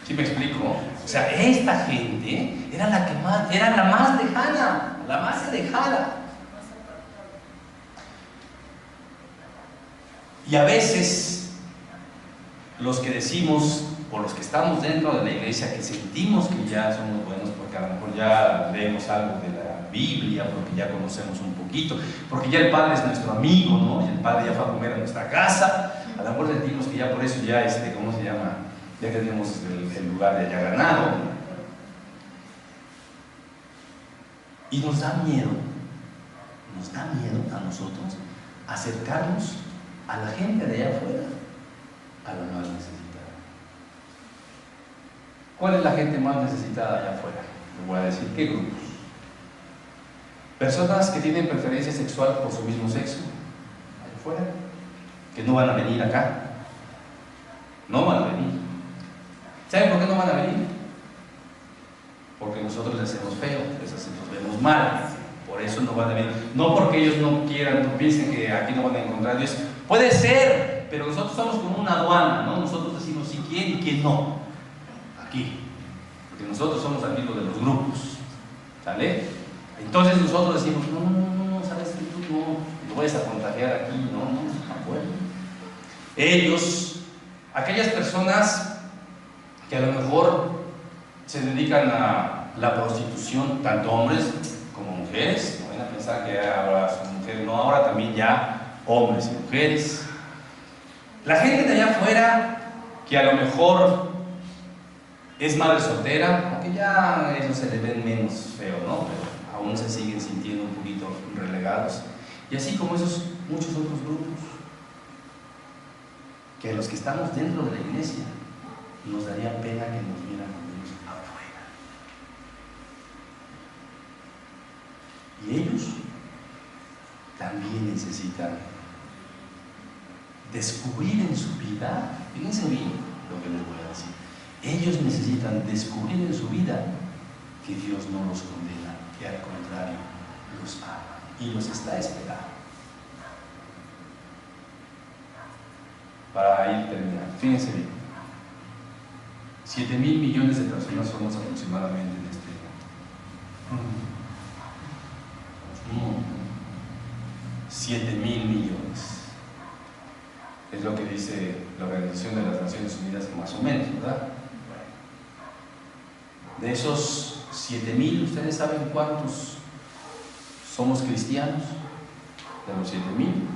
¿Sí me explico? O sea, esta gente era la más lejana, la más alejada. Y a veces los que decimos, o los que estamos dentro de la iglesia, que sentimos que ya somos buenos, porque a lo mejor ya leemos algo de la Biblia, porque ya conocemos un poquito, porque ya el Padre es nuestro amigo, ¿no? Y el Padre ya fue a comer a nuestra casa. A lo mejor sentimos que ya por eso ya, ¿cómo se llama? Ya tenemos el lugar de allá ganado. Y nos da miedo a nosotros acercarnos a la gente de allá afuera, a la más necesitada. ¿Cuál es la gente más necesitada allá afuera? Les voy a decir, ¿qué grupos? Personas que tienen preferencia sexual por su mismo sexo, allá afuera, que no van a venir acá. No van a venir. ¿Saben por qué no van a venir? Porque nosotros les hacemos feo, nos vemos mal. Por eso no van a venir. No porque ellos no quieran, no piensen que aquí no van a encontrar a Dios. Puede ser, pero nosotros estamos como una aduana, ¿no? Nosotros decimos si quién y quién no. Aquí. Porque nosotros somos amigos de los grupos. ¿Sale? Entonces nosotros decimos, no, sabes que tú no vayas a contagiar aquí, no, bueno. Ellos, aquellas personas que a lo mejor se dedican a la prostitución, tanto hombres como mujeres, no vayan a pensar que ahora son mujeres, no, ahora también ya hombres y mujeres. La gente de allá afuera que a lo mejor es madre soltera, aunque ya eso se le ven menos feo, ¿no? Pero aún se siguen sintiendo un poquito relegados. Y así como esos muchos otros grupos, que a los que estamos dentro de la iglesia nos daría pena que nos vieran afuera. Y ellos también necesitan descubrir en su vida, fíjense bien lo que les voy a decir, ellos necesitan descubrir en su vida que Dios no los condena, que al contrario los ama y los está esperando. Para ir terminando, fíjense bien, 7,000 millones de personas somos aproximadamente en este mundo. 7,000 millones. Es lo que dice la Organización de las Naciones Unidas, más o menos, ¿verdad? De esos 7,000, ¿ustedes saben cuántos somos cristianos? De los 7,000.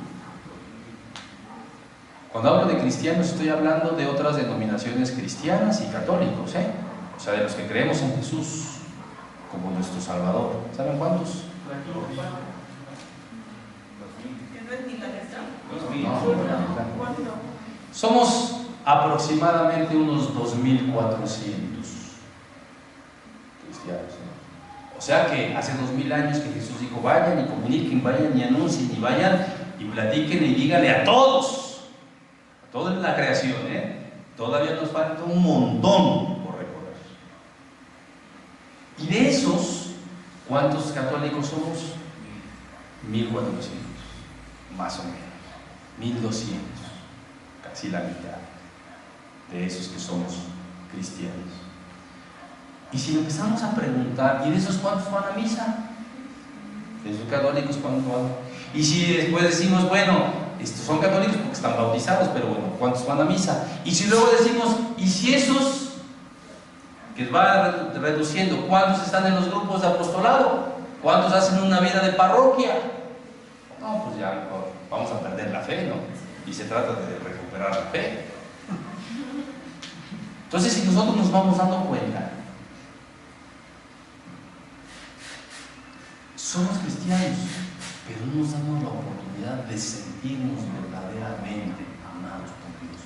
Cuando hablo de cristianos estoy hablando de otras denominaciones cristianas y católicos, ¿eh? O sea, de los que creemos en Jesús como nuestro Salvador. ¿Saben cuántos? Que no es ni la verdad. No. Somos aproximadamente unos 2,400 cristianos, ¿no? O sea que hace 2,000 años que Jesús dijo, vayan y comuniquen, vayan y anuncien y vayan y platiquen y díganle a todos. Toda la creación, todavía nos falta un montón por recorrer. Y de esos, ¿cuántos católicos somos? 1,400, más o menos, 1,200, casi la mitad de esos que somos cristianos. Y si empezamos a preguntar, ¿y de esos cuántos van a misa? ¿De esos católicos cuántos van? Y si después decimos, bueno, estos son católicos porque están bautizados, pero bueno, ¿cuántos van a misa? Y si luego decimos, ¿y si esos que va reduciendo, cuántos están en los grupos de apostolado? ¿Cuántos hacen una vida de parroquia? No, pues ya vamos a perder la fe, ¿no? Y se trata de recuperar la fe. Entonces, si nosotros nos vamos dando cuenta, somos cristianos, pero no nos damos la oportunidad de sentirnos verdaderamente amados por Dios.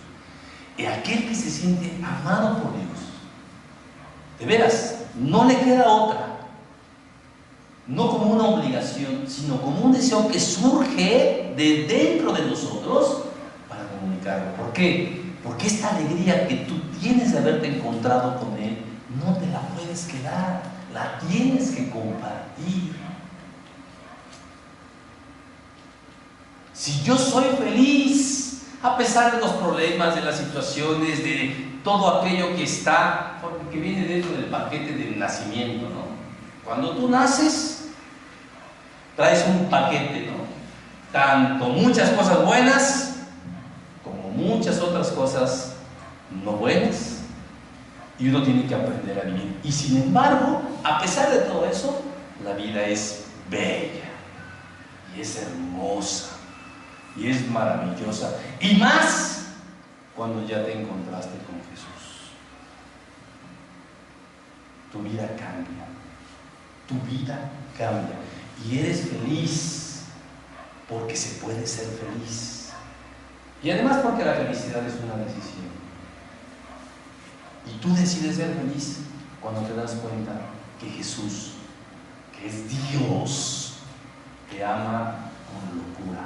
aquel que se siente amado por Dios, de veras, no le queda otra, no como una obligación, sino como un deseo que surge de dentro de nosotros para comunicarlo. ¿Por qué? Porque esta alegría que tú tienes de haberte encontrado con Él, no te la puedes quedar, la tienes que compartir. Si yo soy feliz, a pesar de los problemas, de las situaciones, de todo aquello que está, que viene dentro del paquete del nacimiento, ¿no? Cuando tú naces, traes un paquete, ¿no? Tanto muchas cosas buenas, como muchas otras cosas no buenas, y uno tiene que aprender a vivir. Y sin embargo, a pesar de todo eso, la vida es bella, y es hermosa, y es maravillosa, y más cuando ya te encontraste con Jesús. Tu vida cambia, tu vida cambia, y eres feliz porque se puede ser feliz, y además porque la felicidad es una decisión, y tú decides ser feliz cuando te das cuenta que Jesús, que es Dios, te ama con locura.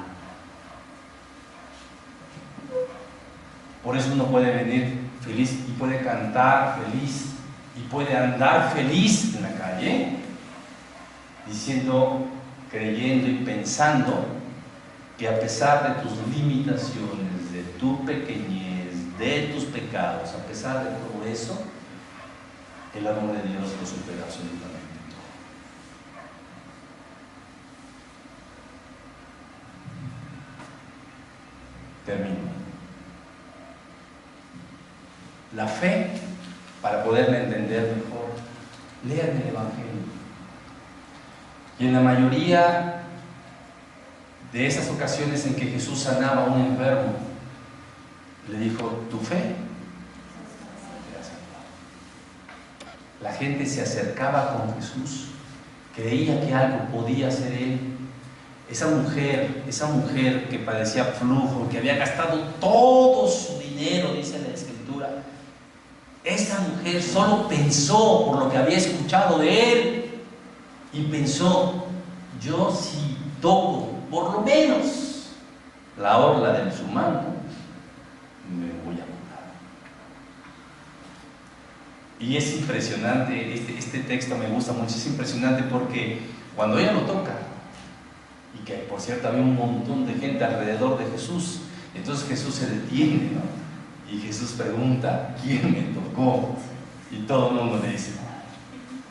Por eso uno puede venir feliz y puede cantar feliz y puede andar feliz en la calle, diciendo, creyendo y pensando que a pesar de tus limitaciones, de tu pequeñez, de tus pecados, a pesar de todo eso, el amor de Dios lo supera absolutamente todo. Termino. La fe, para poderla entender mejor, lean el Evangelio. Y en la mayoría de esas ocasiones en que Jesús sanaba a un enfermo, le dijo, tu fe te ha salvado. La gente se acercaba con Jesús, creía que algo podía hacer Él. Esa mujer que padecía flujo, que había gastado todo su dinero, dice la Escritura, esa mujer solo pensó por lo que había escuchado de Él y pensó, yo si toco por lo menos la orla de su manto, me voy a curar. Y es impresionante, este texto me gusta mucho, es impresionante porque cuando ella lo toca, y que por cierto había un montón de gente alrededor de Jesús, entonces Jesús se detiene, ¿no? Y Jesús pregunta, ¿quién me tocó? Y todo el mundo le dice,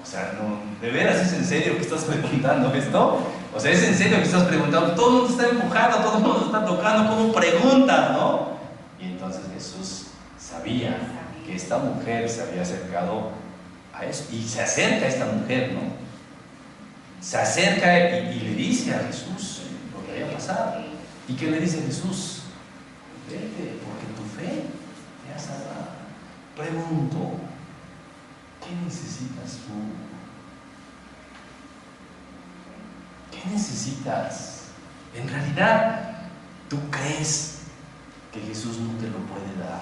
o sea, no, ¿de veras es en serio que estás preguntando esto? O sea, ¿es en serio que estás preguntando? Todo el mundo está empujando, todo el mundo está tocando, ¿cómo preguntas, no? Y entonces Jesús sabía que esta mujer se había acercado a eso, y se acerca a esta mujer, ¿no? Se acerca y le dice a Jesús lo que había pasado. ¿Y qué le dice Jesús? Vete, porque tu fe te ha salvado. Pregunto, ¿qué necesitas tú? ¿Qué necesitas? En realidad, ¿tú crees que Jesús no te lo puede dar?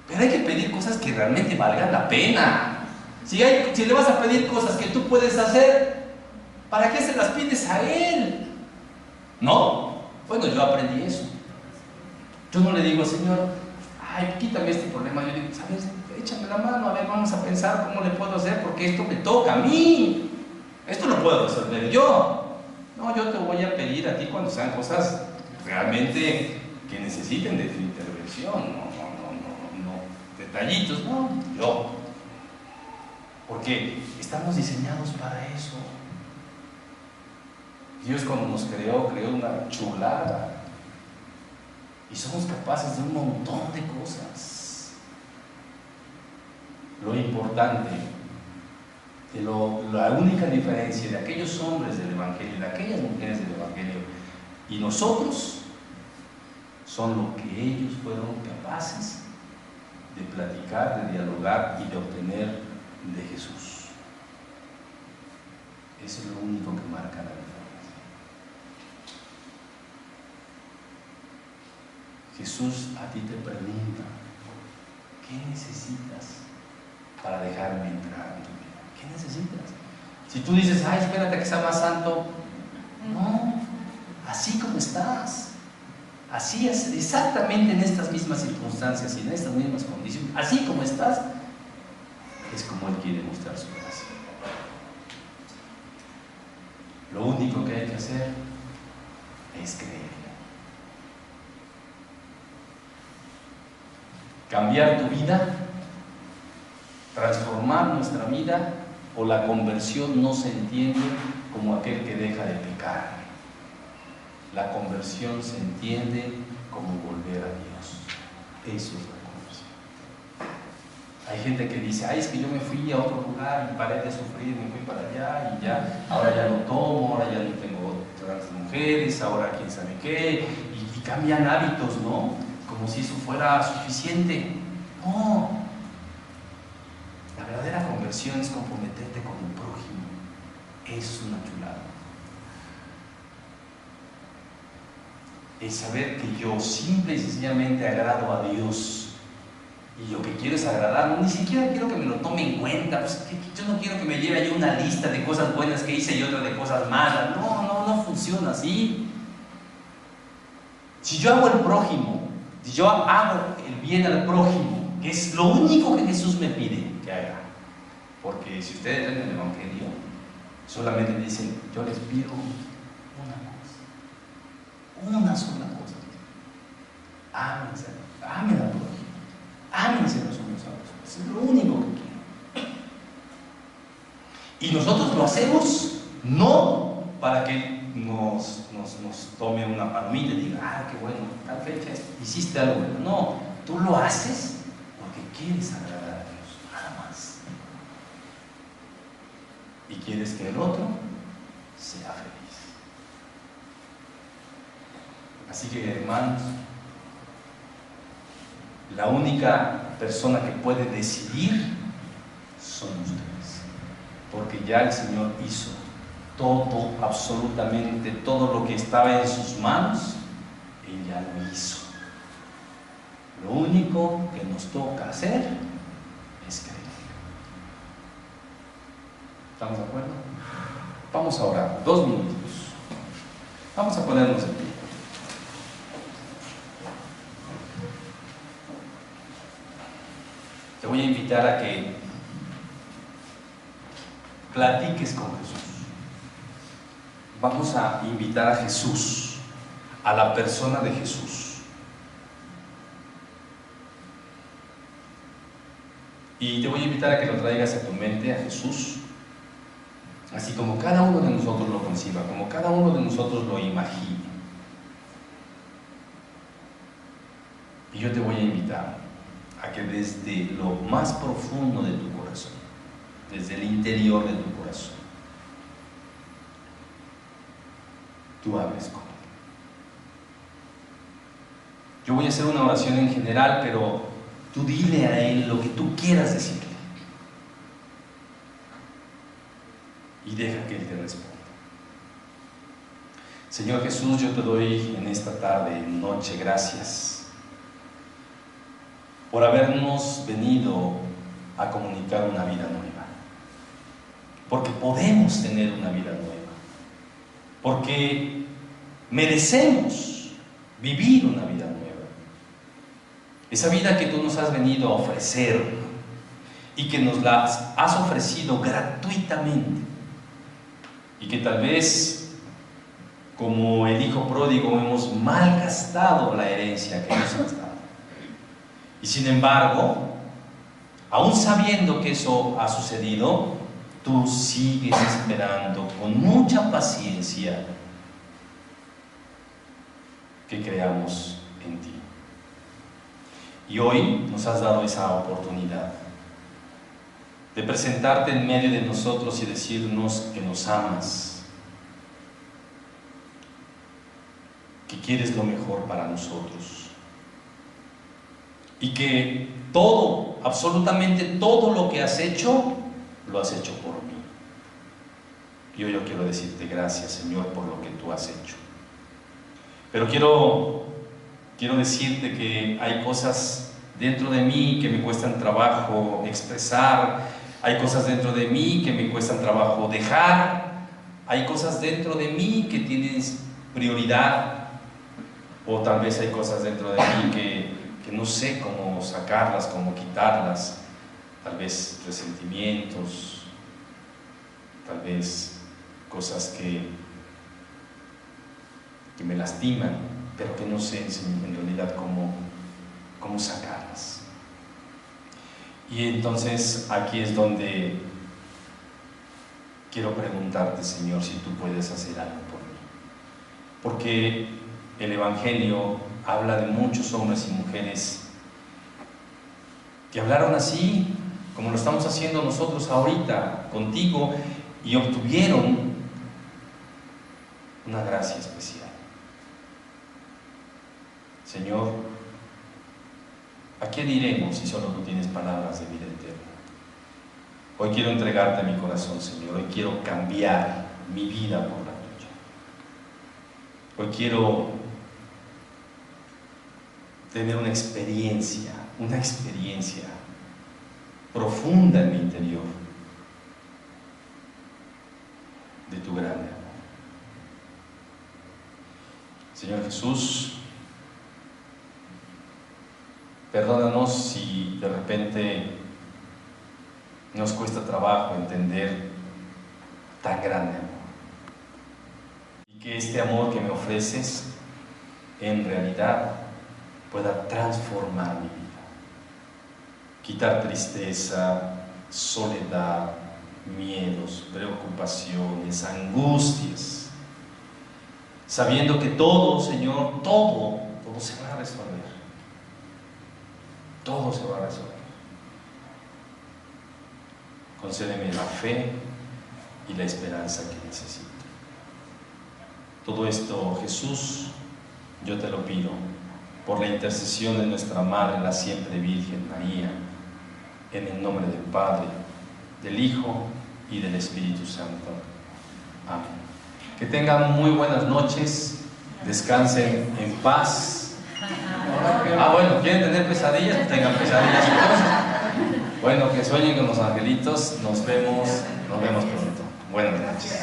Pero hay que pedir cosas que realmente valgan la pena. Si le vas a pedir cosas que tú puedes hacer, ¿para qué se las pides a Él? ¿No? Bueno, yo aprendí eso. Yo no le digo, Señor, ay, quítame este problema. Yo digo, ¿sabes? Échame la mano, a ver, vamos a pensar cómo le puedo hacer, porque esto me toca a mí. Esto lo puedo resolver yo. No, yo te voy a pedir a ti cuando sean cosas realmente que necesiten de tu intervención. No, detallitos, no, yo. Porque estamos diseñados para eso. Dios cuando nos creó una chulada. Y somos capaces de un montón de cosas. Lo importante, la única diferencia de aquellos hombres del Evangelio, de aquellas mujeres del Evangelio, y nosotros, son lo que ellos fueron capaces de platicar, de dialogar y de obtener de Jesús. Eso es lo único que marca la diferencia. Jesús a ti te pregunta: ¿qué necesitas para dejarme entrar en tu vida? ¿Qué necesitas? Si tú dices: ay, espérate que sea más santo, no, así como estás, así es, exactamente en estas mismas circunstancias y en estas mismas condiciones, así como estás, es como Él quiere mostrar su gracia. Lo único que hay que hacer es creer. Cambiar tu vida, transformar nuestra vida, o la conversión no se entiende como aquel que deja de pecar. La conversión se entiende como volver a Dios. Eso es la conversión. Hay gente que dice: ay, es que yo me fui a otro lugar y paré de sufrir, me fui para allá y ya, ahora ya no tomo, ahora ya no tengo otras mujeres, ahora quién sabe qué, y cambian hábitos, ¿no? Como si eso fuera suficiente. No. La verdadera conversión es comprometerte con el prójimo. Es una chulada. El saber que yo simple y sencillamente agrado a Dios, y lo que quiero es agradarlo, ni siquiera quiero que me lo tome en cuenta, pues, yo no quiero que me lleve ahí una lista de cosas buenas que hice y otra de cosas malas. No funciona así. Si yo hago el prójimo, si yo hago el bien al prójimo, que es lo único que Jesús me pide que haga, porque si ustedes leen el Evangelio, solamente dicen: yo les pido una sola cosa, ámense, amen al prójimo, ámense los unos a los otros. Es lo único que quiero. Y nosotros lo hacemos no para que nos tome una palomita y diga: ah, qué bueno, tal fecha hiciste algo bueno. No, tú lo haces porque quieres agradar a Dios, nada más. Y quieres que el otro sea feliz. Así que, hermanos, la única persona que puede decidir son ustedes, porque ya el Señor hizo todo, absolutamente todo lo que estaba en sus manos. Él ya lo hizo. Lo único que nos toca hacer es creer. ¿Estamos de acuerdo? Vamos a orar 2 minutos. Vamos a ponernos de pie. Te voy a invitar a que platiques con Jesús. Vamos a invitar a Jesús, a la persona de Jesús. Y te voy a invitar a que lo traigas a tu mente, a Jesús, así como cada uno de nosotros lo conciba, como cada uno de nosotros lo imagine. Y yo te voy a invitar a que desde lo más profundo de tu corazón, desde el interior de tu corazón, tú hables con Él. Yo voy a hacer una oración en general, pero tú dile a Él lo que tú quieras decirle. Y deja que Él te responda. Señor Jesús, yo te doy en esta tarde, noche, gracias por habernos venido a comunicar una vida nueva. Porque podemos tener una vida nueva. Porque merecemos vivir una vida nueva. Esa vida que tú nos has venido a ofrecer y que nos la has ofrecido gratuitamente. Y que tal vez, como el hijo pródigo, hemos malgastado la herencia que nos has dado. Y sin embargo, aún sabiendo que eso ha sucedido, tú sigues esperando con mucha paciencia que creamos en ti. Y hoy nos has dado esa oportunidad de presentarte en medio de nosotros y decirnos que nos amas, que quieres lo mejor para nosotros. Y que todo, absolutamente todo lo que has hecho, lo has hecho por mí. Y hoy yo quiero decirte gracias, Señor, por lo que tú has hecho. Pero quiero quiero decirte que hay cosas dentro de mí que me cuestan trabajo expresar, hay cosas dentro de mí que me cuestan trabajo dejar, hay cosas dentro de mí que tienen prioridad, o tal vez hay cosas dentro de mí que no sé cómo sacarlas, cómo quitarlas, tal vez resentimientos, tal vez cosas que me lastiman, pero que no sé en realidad cómo sacarlas. Y entonces aquí es donde quiero preguntarte, Señor, si tú puedes hacer algo por mí. Porque el Evangelio habla de muchos hombres y mujeres que hablaron así, como lo estamos haciendo nosotros ahorita contigo, y obtuvieron una gracia especial. Señor, ¿a quién iremos si solo tú tienes palabras de vida eterna? Hoy quiero entregarte mi corazón, Señor. Hoy quiero cambiar mi vida por la tuya. Hoy quiero tener una experiencia profunda en mi interior de tu gran amor. Señor Jesús, perdónanos si de repente nos cuesta trabajo entender tan grande amor. Y que este amor que me ofreces en realidad pueda transformar mi vida. Quitar tristeza, soledad, miedos, preocupaciones, angustias. Sabiendo que todo, Señor, todo se va a resolver. Todo se va a resolver. Concédeme la fe y la esperanza que necesito. Todo esto, Jesús, yo te lo pido por la intercesión de nuestra Madre, la siempre Virgen María, en el nombre del Padre, del Hijo y del Espíritu Santo. Amén. Que tengan muy buenas noches, descansen en paz. Bueno, ¿quieren tener pesadillas? Pues tengan pesadillas entonces. Bueno, que sueñen con los angelitos. Nos vemos pronto. Buenas noches.